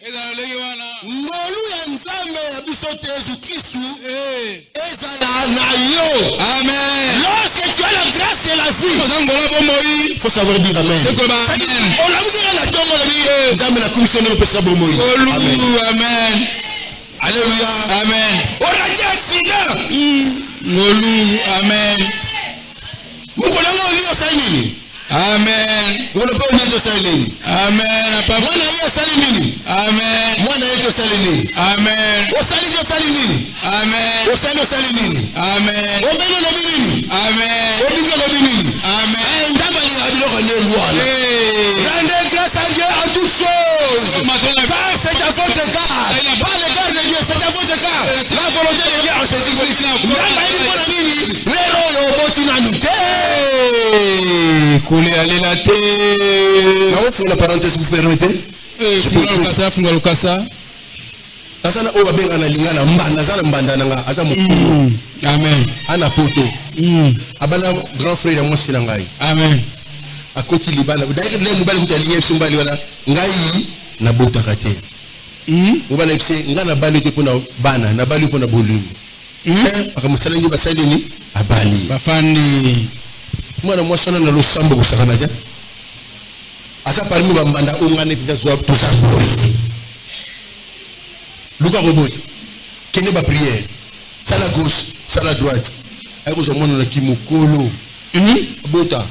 S1: Amen. Lorsque tu as la grâce et la vie, il faut savoir dire Amen.
S3: Amen.
S1: Alléluia.
S3: Amen. Amen. Amen. Amen.
S1: Rendez grâce à Dieu en toutes choses. Car c'est à votre égard. Pas l'égard de Dieu, c'est à votre Jésus-Christ. La parenthèse, vous permettez?
S3: Amen.
S1: Ana poto. Abana grand frère moi sinangai.
S3: Amen.
S1: A côté libana. D'ailleurs les mobile mutaliye sumbali wana ngai na bota kate. Mobile epse ngana bali te pona bana na bali pona bolingo. Akamusala ngi basali ni abali.
S3: Bafandi.
S1: Mwana mwasana na losambo kusakana ja. Asa parmi bambanda ongane pita zo tout ça. Luka robot. Kene ba prière. Ça la gauche, ça la droite. Aiko zo mwana na kimokolo. Abota.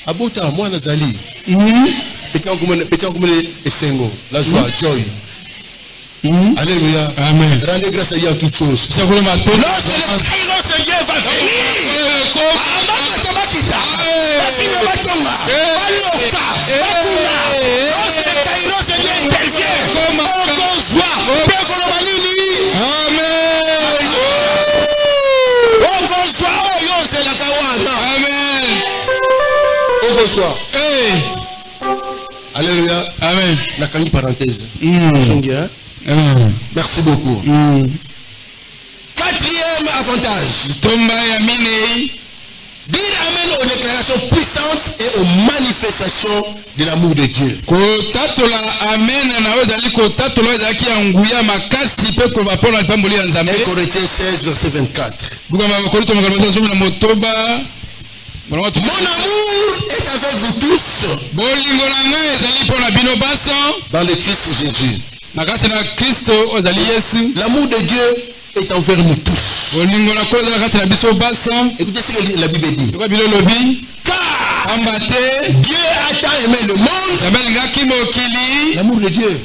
S1: Abota mwana zali. Petit engouement esengo, la joie, joy. Alléluia.
S3: Amen.
S1: Rendez grâce à Dieu en toutes choses.
S3: C'est pour le matin.
S1: Lorsque le Kairos Dieu va bonsoir. Alléluia.
S3: Amen.
S1: La canne parenthèse. Merci beaucoup. Quatrième avantage.
S3: Tomba ya mine.
S1: Dire amen aux déclarations puissantes et aux manifestations de l'amour de Dieu.
S3: Kotatola amen na ozali kotatola zaki anguya makasi pe ko bapona pamboli ya nzambe.
S1: 1 Corinthiens 16 verset 24.
S3: Buka makorinto makamata somo na motoba.
S1: Mon amour est avec vous tous.
S3: Bolingo na ngai ezali pona bino basa.
S1: Dans le Christ Jésus.
S3: Nakasi na Kristo ozali Yesu.
S1: L'amour de Dieu est envers nous tous.
S3: Bolingo na koza nakasi na biso basa.
S1: Écoutez ce que la Bible dit.
S3: Ko bilo lobi.
S1: Ambate, Dieu a tant aimé le monde. L'amour de Dieu.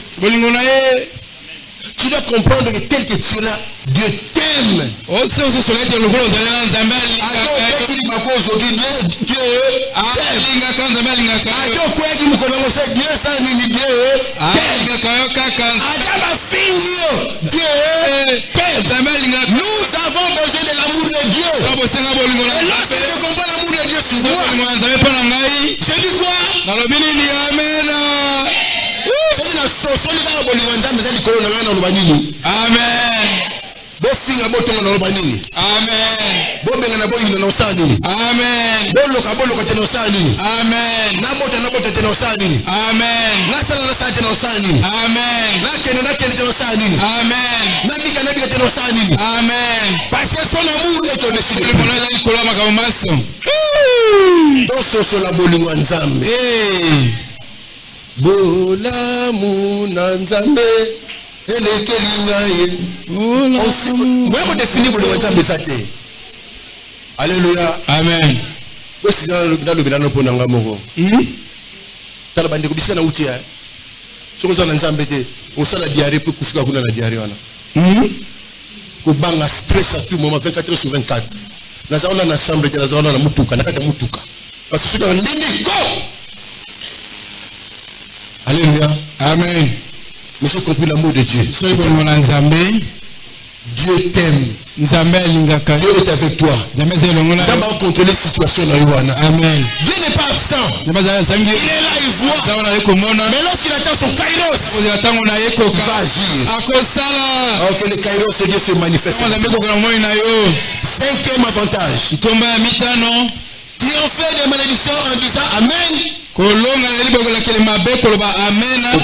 S1: Tu dois comprendre que tel que tu es là, Dieu t'aime. Nous avons besoin de l'amour de Dieu. Et lorsque je comprends l'amour de Dieu sur moi, je dis quoi?
S3: Amen.
S1: Bofinga botonga na robanini.
S3: Amen.
S1: Bobenga na boyina na osani.
S3: Amen.
S1: Boloka tena osani.
S3: Amen.
S1: Na bota tena osani.
S3: Amen.
S1: Na sala tena osani.
S3: Amen.
S1: Na kene tena osani.
S3: Amen.
S1: Na bika tena osani.
S3: Amen.
S1: Parce que son amour est au-dessus de
S3: tout. Mona zali kola makamaso.
S1: Dans ce la bolingo nzambe. Bolamu na nzambe. Moi, définir le nzambe ça. Alléluia.
S3: Amen.
S1: Aussi dans le bilan pour nanga moko. Tala bande ko bisika na utia. Soko za nzambe te, on sala diarrhée pour kufika kuna na diarrhée wana. Ko banga stress à tout moment 24 sur 24. Na zaona na chambre te na zaona na mutuka, na kata mutuka. Parce que dans ndindi ko. Alléluia.
S3: Amen.
S1: Mais j'ai compris l'amour de Dieu. Dieu t'aime. Dieu est avec toi. Dieu va contrôler les situations dans Yohana.
S3: Amen.
S1: Dieu n'est pas absent. Il est là, il voit. Mais lorsqu'il attend son kairos, il va agir. Alors que le kairos de Dieu se manifeste. Cinquième avantage. Triompher des malédictions en disant Amen.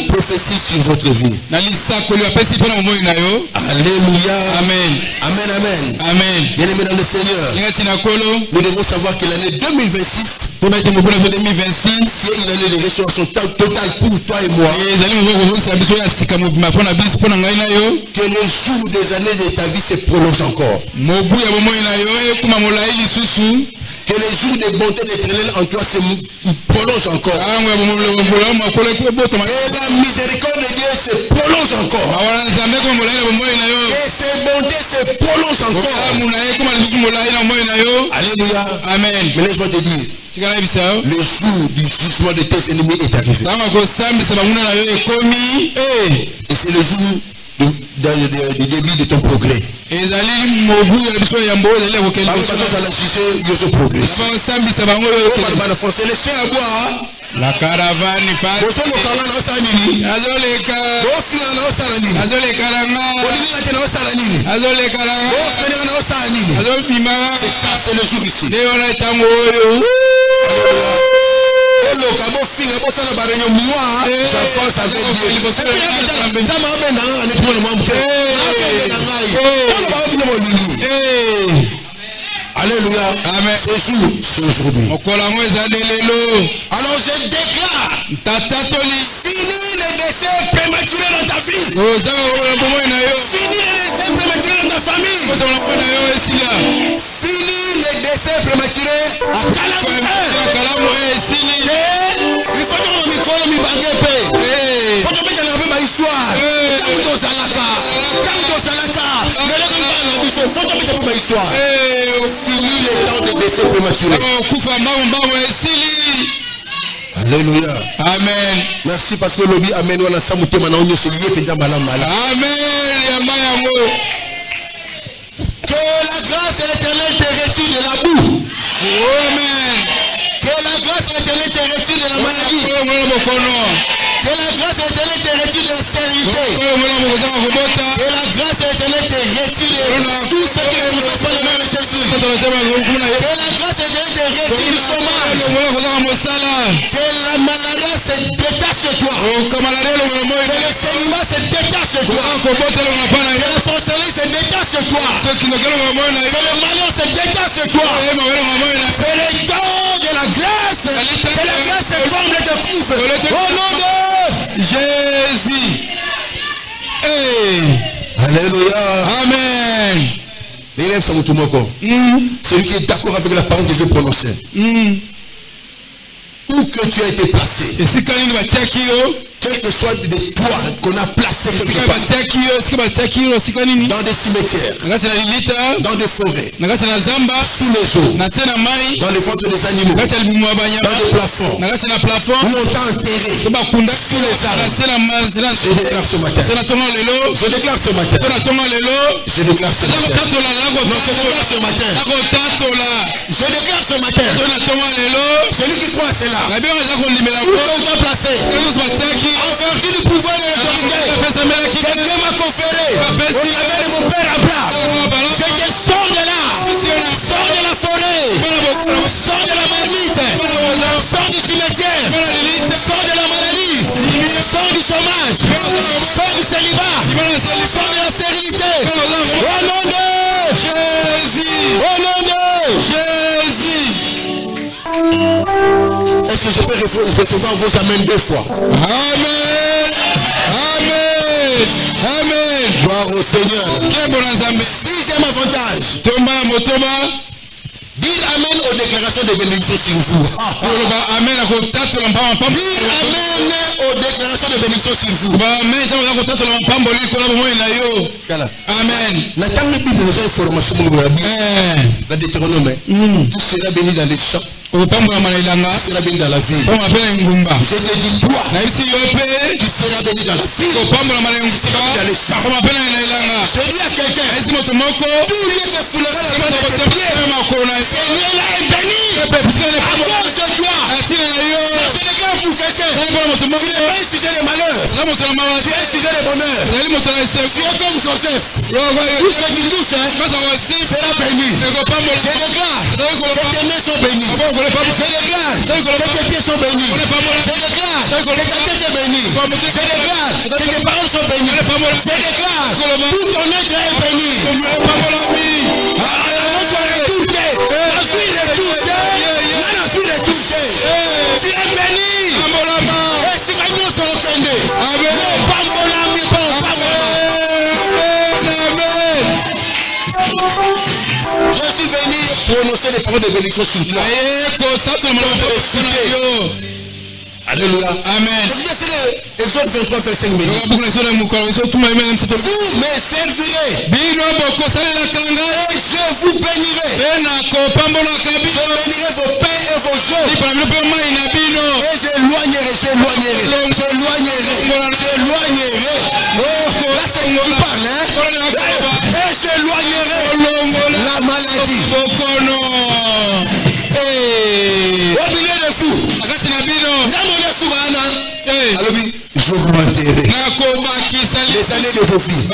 S1: Prophétie sur votre vie. Alléluia.
S3: Amen.
S1: Amen, amen.
S3: Amen.
S1: Bien-aimés dans le Seigneur, nous devons savoir que l'année 2026 c'est une année de restauration totale pour toi et moi. Que les jours des années de ta vie se prolongent encore. Que les jours de bonté de l'éternel en toi se prolongent encore. Et la miséricorde de Dieu se prolonge encore. Et ses bontés se prolongent encore. Alléluia.
S3: Amen.
S1: Mais laisse-moi te dire, le jour du jugement de tes ennemis est arrivé. Et c'est le jour du début de ton progrès.
S3: La caravane passe.
S1: C'est ça, c'est le jour ici. Alléluia. Amen. C'est aujourd'hui. Alors je déclare, fini les décès prématurés dans ta vie. Fini les décès prématurés dans ta famille. Fini les décès prématurés à Kalamoué. Il faut que mon micro me bague. Il faut que je mette un peu ma histoire. Il faut que je mette ma histoire. Fini les temps de décès prématurés. Alléluia.
S3: Amen.
S1: Merci parce que l'objet amène on a samouté maintenant on se lié déjà malam malam.
S3: Amen.
S1: Que la grâce et l'éternel te retire de la boue.
S3: Amen.
S1: Que la grâce et l'éternel te retire de la maladie. Que la grâce et l'éternel te retire de la stérilité. Que la grâce et l'éternel te retire de tout ce qui ne fait pas le même Jésus. Que la grâce et l'éternel te retire du chômage. Que la maladie se détache de toi. Que le célibat se détache de toi. Que la sorcellerie se détache de toi. Que le malheur se détache de toi. C'est le temps de la grâce. Que la grâce te comble et te couvre. Au nom de
S3: Jésus.
S1: Alléluia.
S3: Amen.
S1: Celui qui est d'accord avec la parole que je prononçais. Où que tu as été placé. Quel que soit de toi qu'on a placé quelque part. Dans des cimetières. Dans des forêts. Sous les eaux. Dans les ventres des animaux. Dans des plafonds. Où on t'a enterré. Sous les arbres. Je déclare ce matin. Je déclare ce matin. Je déclare ce matin. Non, je déclare ce matin. Je déclare ce matin. Celui qui croit à cela. Où on t'a placé. En vertu du pouvoir de l'autorité que Dieu m'a conféré au travers de mon père Abraham, je te sors de là, sors de la forêt, sors de la marmite, sors du cimetière, sors de la maladie, sors du chômage, sors du célibat, sors de la stérilité. Au nom de Jésus, au nom de Jésus. Est-ce que je peux recevoir vos amens 2 fois?
S3: Amen. Amen. Amen.
S1: Gloire au Seigneur. 6e avantage. Dis amen aux déclarations de bénédiction sur vous. Dis amen aux déclarations de bénédiction sur vous. Amen. N'attendez plus de nos informations. La Deutéronome. Tu seras béni dans les champs. Tu seras béni dans la ville. Je te dis toi. Tu seras béni dans la ville. Tu seras béni dans les champs. Je dis à quelqu'un. Tout lieu que foulera la main de tes pieds. Seigneur là est béni. À cause de toi. Je déclare pour quelqu'un. Tu n'es pas un sujet de malheur. Tu es un sujet de bonheur. Tu es comme Joseph. Tout ce qui touche sera béni. Je déclare que tes mains sont bénies. Je déclare que tes pieds sont bénis. Je déclare que ta tête est bénie. Je déclare que tes paroles sont bénies. Je déclare tout ton être est béni. Tu es béni. Et si nous sommes entendus. Je suis venu prononcer les paroles de bénédiction sur toi. Alléluia.
S3: Amen.
S1: Exode 23, verset 5. Vous me servirez. Et je vous bénirai. Je bénirai vos pains et vos eaux. Et j'éloignerai. Oh, là c'est qui parle, hein? Et j'éloignerai. Alors oui, j'augmenterai les années de vos vies.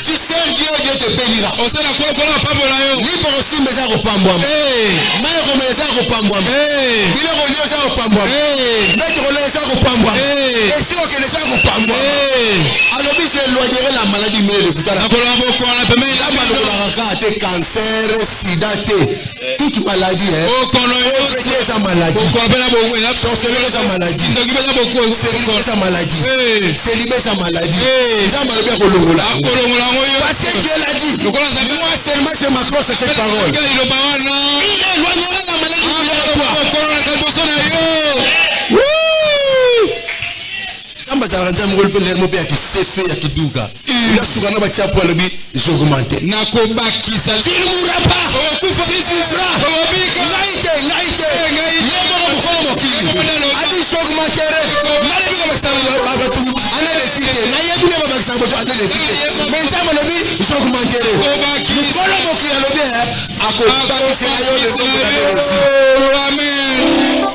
S1: Tu sais Dieu te bénira. Libre aussi mais ça repambouam. Maïro mais ça repambouam. Bilero lieu ça repambouam. Maître le ça repambouam. Et si on connaît ça repambouam. Alors oui, j'éloignerai la maladie mais le futur. La maladie cancer, sida, toute maladie. Sa maladie. Sorcellerie sa maladie. Célibé sa maladie. Célibé sa maladie. Parce que Dieu l'a dit. Moi seulement je m'accroche à cette parole. Il éloignera la maladie de toi. J'augmente. Tu ne mourras pas. Tu souffras.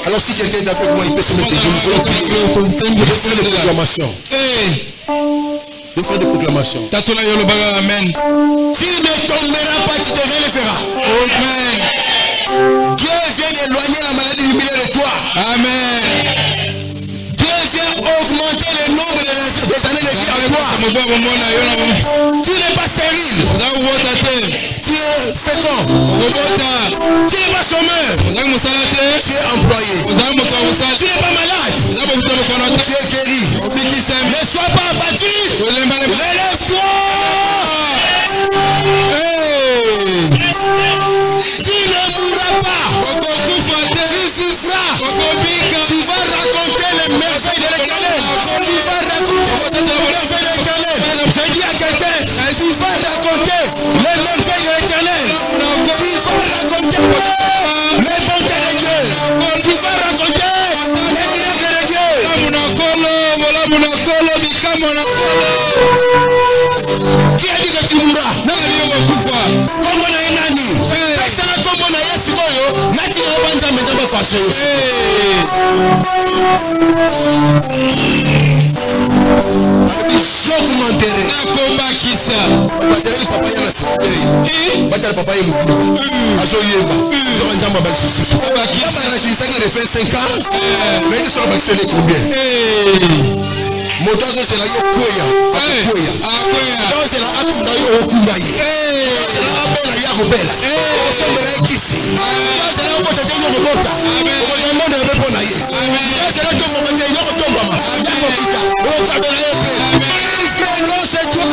S1: Alors si quelqu'un est avec moi, il peut se mettre debout. Je vais faire des proclamations. Je vais faire des proclamations.
S3: Amen.
S1: Tu ne tomberas pas, tu te relèveras.
S3: Amen.
S1: Dieu vient d'éloigner la maladie lumineuse de toi.
S3: Amen.
S1: Dieu vient augmenter le nombre des années de vie à toi. Tu n'es pas stérile. Tu es fécond. Tu n'es pas chômeur. Tu es employé. Tu n'es pas malade. Tu es guéri. Ne sois pas abattu. Relève-toi. Tu ne mourras pas. Tu souffras. Tu vas raconter les merveilles de l'Éternel. Tu vas raconter les merveilles de l'Éternel. Je dis à quelqu'un, tu vas raconter les merveilles de l'Éternel. Tu vas raconter les bontés de Dieu. Tu vas raconter les miracles de Dieu. Qui a dit que tu mourras? Comment on a un ami? Personne comme on a un simoyo. Nati na banza mais ça va fâcher. J'augmenterai. Parce que papa y a la sécurité. Battre papa y est moukou. Ajoyeba. J'aurais pas susu. Papa qui ça qui fait 5 ans. Mais ils sont vaccinés combien? Motazo c'est la yokoya. Akoya. C'est la akunda yokumaye. C'est la abela yakobela. C'est la ikisi. C'est la okota tenyo robota. Amen. Monde ne peut pas naïe. C'est la tombe de yokotomba. Yakokita. Okabela yope. Frère, non c'est toi.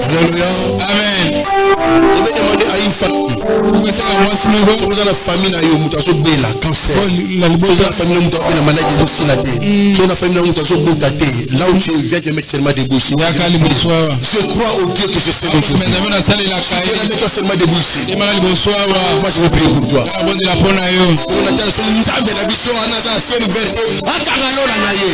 S1: Alléluia.
S3: Amen.
S1: Je vais demander à une famille. Vous avez la famille na yo mutazo bela cancer. Vous avez la famille na mutazo na maladie de sinate. Vous avez la famille na mutazo botate. Là où tu viens de mettre seulement debout ici. Je crois au Dieu que je sais aujourd'hui. Si tu es là seulement debout ici. Moi je vais prier pour toi. On attend ce nzambe na biso ana sa ciel ouvert. Akanga lola na ye.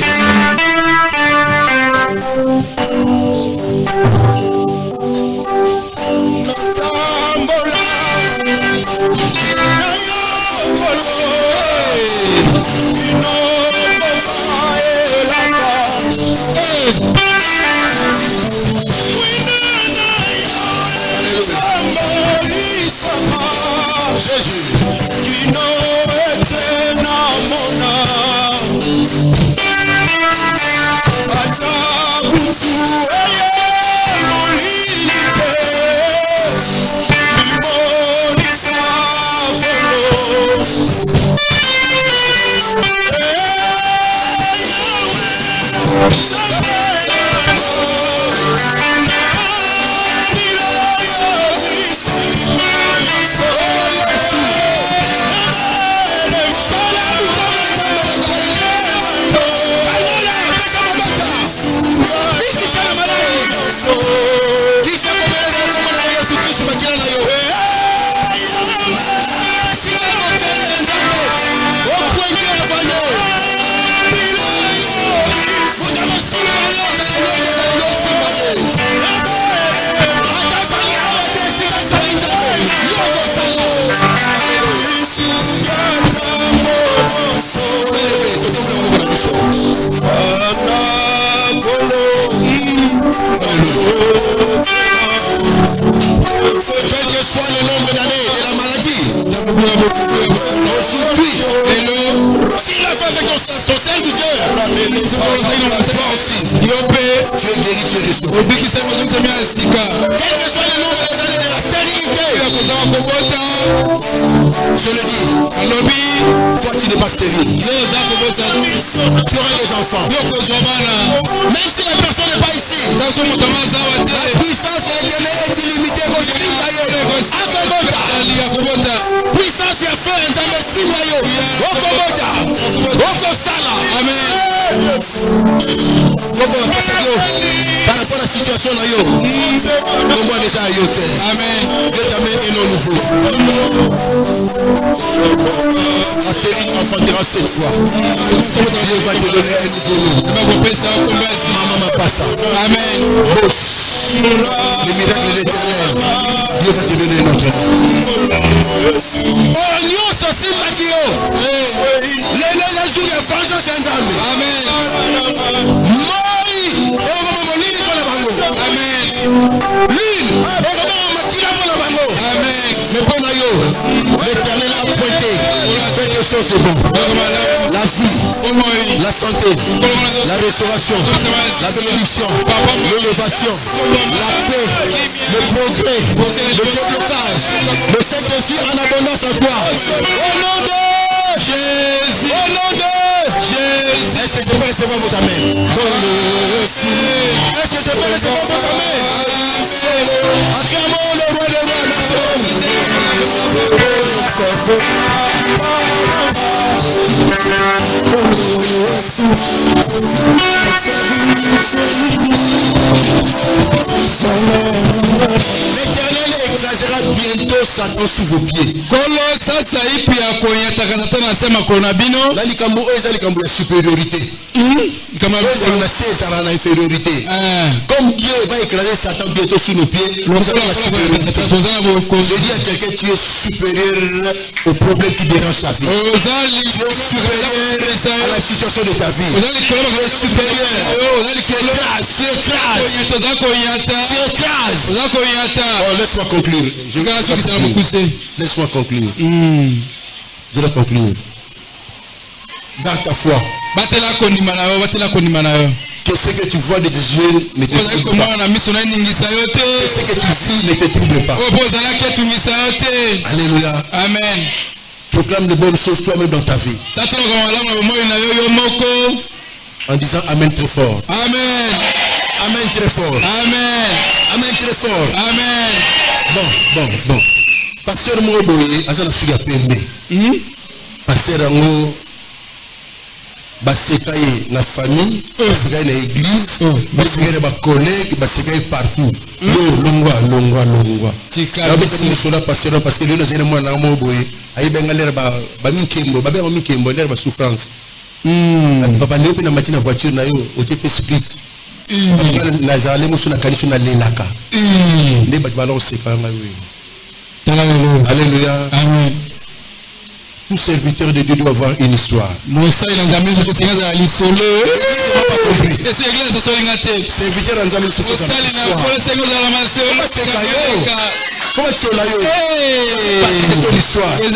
S1: Aujourd'hui, s'il a fait avec son serviteur, toi aussi, tu es guéri, tu es restauré. Quel que soit le nom de la stérilité, je le dis, toi tu n'es pas stérile. Tu auras des enfants. Même si la personne n'est pas ici, la puissance de l'Éternel est illimitée. Puissance et feu, Amen. Par rapport à la situation, comment déjà Amen. La série enfantera 7 fois. Dieu va te donner un nouveau nom. Maman m'a pas ça. Amen. Le miracle de l'Éternel. Dieu va te donner un autre nom. Oh, Lyon, ça c'est Makio. Les jours de vengeance et Nzambe. Amen. Mori. Amen. L'île. Amen. Mais pour l'Éternel a pointé quelque chose de bon. La vie, la santé, la restauration, la bénédiction, l'élévation, la paix, le progrès, le déblocage, le sacrifice en abondance en toi. Au nom de Jésus. Au nom de Jésus. Est-ce que je peux recevoir vos amens? Est-ce que je peux recevoir vos amens? Acclamons le roi des rois. L'Éternel écrasera bientôt Satan sous vos pieds. La likambo eza likambo ya supériorité. Infériorité. Comme Dieu va écraser Satan bientôt sous nos pieds, nous avons la supériorité. Je dis à quelqu'un, tu es supérieur au problème qui dérange ta vie. Tu es supérieur à la situation de ta vie. Tu es supérieur. Tu écrases. Oh, laisse-moi conclure. Laisse-moi conclure. Je vais conclure. Garde ta foi. Que ce que tu vois de Dieu ne te trouble pas. Que ce que tu vis ne te trouble pas. Alléluia. Amen. Proclame de bonnes choses toi-même dans ta vie. En disant Amen très fort. Amen. Amen très fort. Amen. Amen très fort. Amen. Bon. Pasteur Moboye, Azana Suga Pembe. Pasteur Ango. Basekaye na famille, basekaye na église, basekaye na collègues, basekaye partout. Longwa. Parce que lui n'a jamais moi na moboye. Ayi bengalera ba minkembo, ba minkembo l'air ba souffrance. Papa ne peut na matina voiture na yo, o tepe split. Na zale mo suna kanisho na lelaka. Ne ba balance sekanga oui. Alléluia. Amen. Tout serviteur de Dieu doit avoir une histoire. Serviteur comment tu es là? C'est ton histoire. Un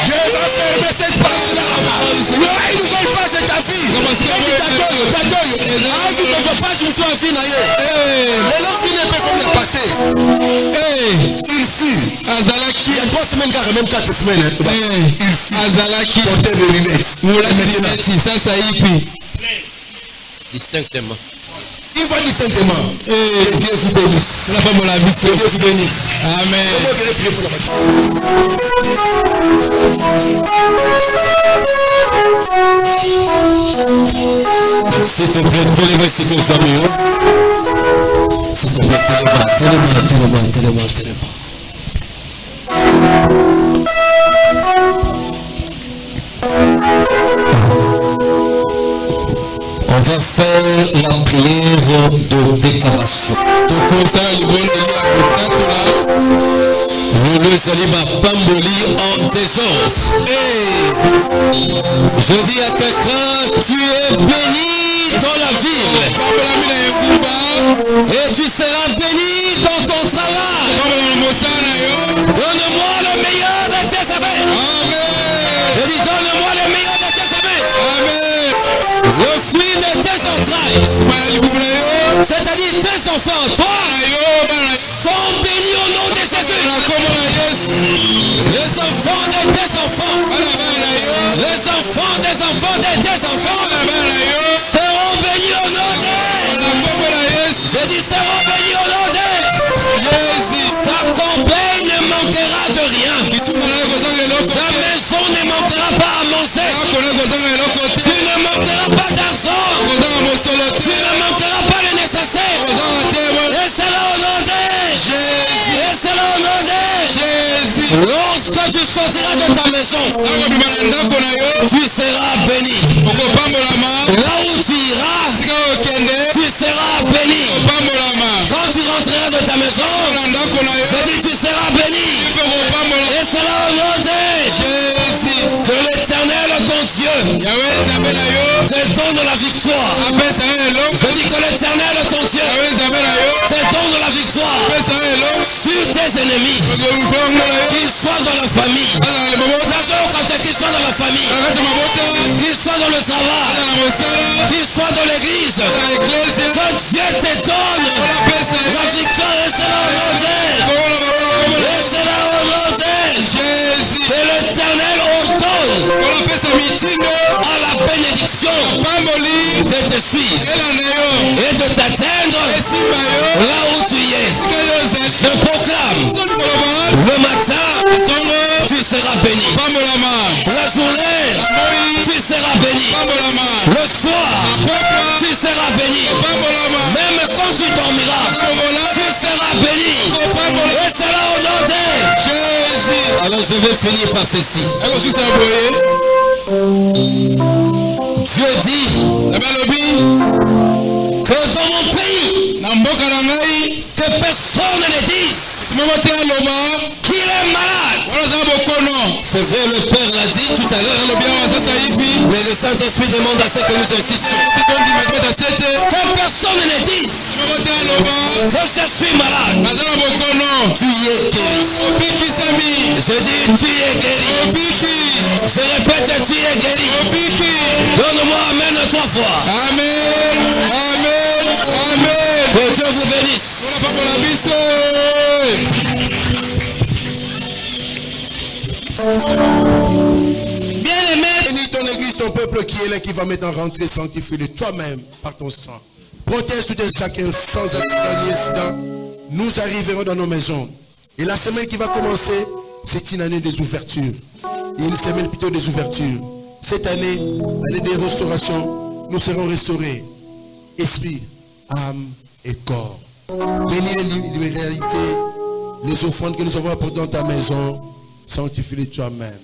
S1: Dieu va fermer cette porte-là. Il y aura une nouvelle phase de ta vie. Tu ne veux pas, je me suis en vie. Les longs filles ne peuvent pas me passer. Il fut. Il y a 3 semaines, même 4 semaines. Il fut. Porteur de lunettes. Distinctement. Il va distinctement. Que Dieu vous bénisse. Que Dieu vous bénisse. Amen. S'il te plaît, télé-moi si tu sois mieux. S'il te plaît, télé-moi.
S2: faire la prière de déclaration. Le Salima Pamboli en désordre. Je dis à quelqu'un, tu es béni dans la ville. Et tu seras béni dans ton travail. Donne-moi le meilleur de tes affaires. Je dis, donne-moi le meilleur de tes affaires. Le fruit de tes entrailles. C'est-à-dire tes enfants, toi, sont bénis au nom de Jésus. Les enfants de tes enfants. Les enfants des enfants de tes enfants seront bénis au nom de. Je dis seront bénis au nom de. Ta campagne ne manquera de rien. Ta maison ne manquera pas à manger. Tu ne manqueras pas d'argent. Tu ne manqueras pas le nécessaire. Et c'est là au nom de. Et c'est là au nom de. Lorsque tu sortiras de ta maison, tu seras béni. Là où tu iras, tu seras béni. Quand tu rentreras de ta maison, je dis tu seras béni. Et c'est là au nom de que l'Éternel, ton Dieu, te donne la victoire. Je dis que l'Éternel, ton Dieu, te donne la victoire sur tes ennemis. Qu'ils soient dans la famille, qu'ils soient dans la famille, qu'ils soient dans le travail, qu'ils soient dans l'église, que Dieu te donne la victoire. Et c'est là au nom de. Et c'est là au nom de. Que l'Éternel ordonne à la bénédiction de te suivre et de t'atteindre là où tu es. Je proclame le matin, tu seras béni. La journée, tu seras béni. Le soir, tu seras béni. Même quand tu dormiras, tu seras béni. Et c'est là au nom de Jésus. Alors je vais finir par ceci. Dieu dit que dans mon pays, que personne ne dise qu'il est malade. C'est vrai, le Père l'a dit tout à l'heure. Mais le Saint-Esprit demande à ce que nous insistions. Que personne ne dise que je suis malade. Tu es guéri. Je dis tu es guéri. Je répète, tu es guéri. Donne-moi amen 3 fois. Amen. Amen. Amen. Que Dieu vous bénisse.
S1: Bien-aimé, bénis ton église, ton peuple qui est là, qui va maintenant rentrer sanctifié de toi-même par ton sang. Protège tout un chacun sans accident ni incident. Nous arriverons dans nos maisons. Et la semaine qui va commencer, c'est une année des ouvertures. Une semaine plutôt des ouvertures. Cette année, année des restaurations, nous serons restaurés. Esprit, âme et corps. Bénis les réalités, les offrandes que nous avons apportées dans ta maison. Sanctifie-les toi-même.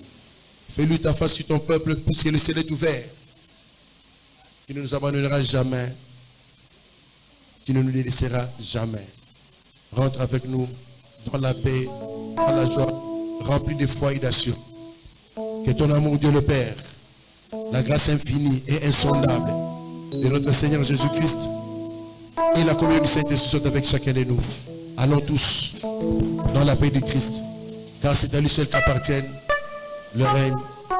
S1: Fais-lui ta face sur ton peuple, puisque le ciel est ouvert. Tu ne nous abandonneras jamais. Tu ne nous laisseras jamais. Rentre avec nous dans la paix, dans la joie, rempli de foi et d'action. Que ton amour, Dieu le Père, la grâce infinie et insondable de notre Seigneur Jésus-Christ et la communion du Saint-Esprit soit avec chacun de nous. Allons tous dans la paix du Christ, car c'est à lui seul qu'appartiennent le règne,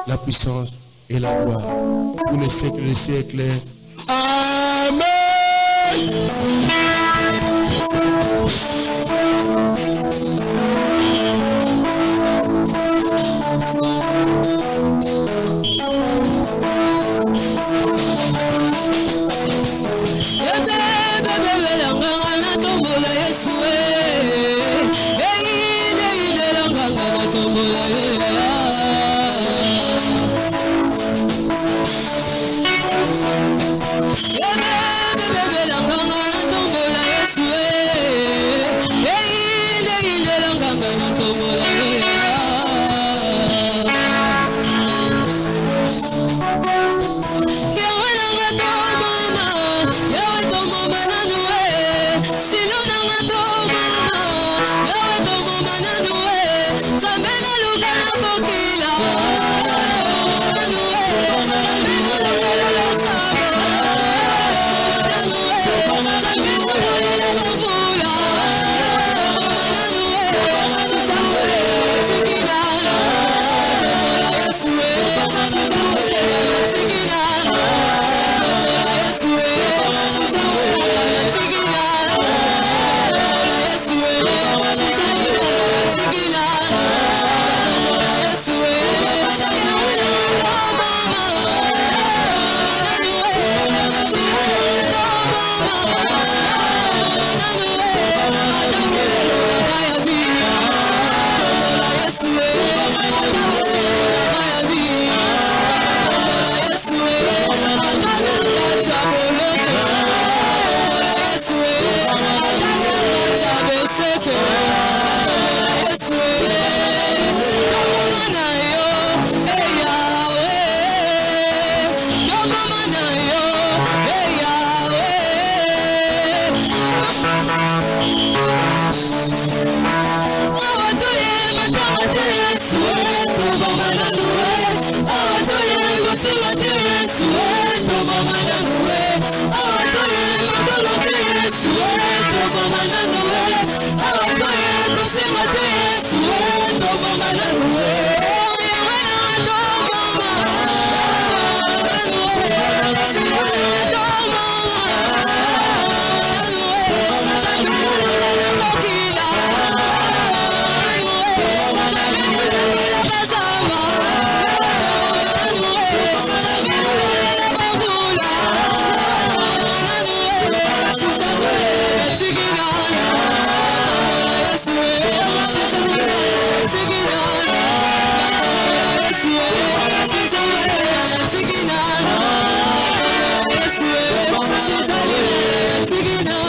S1: la puissance et la gloire pour les siècles des siècles. Amen.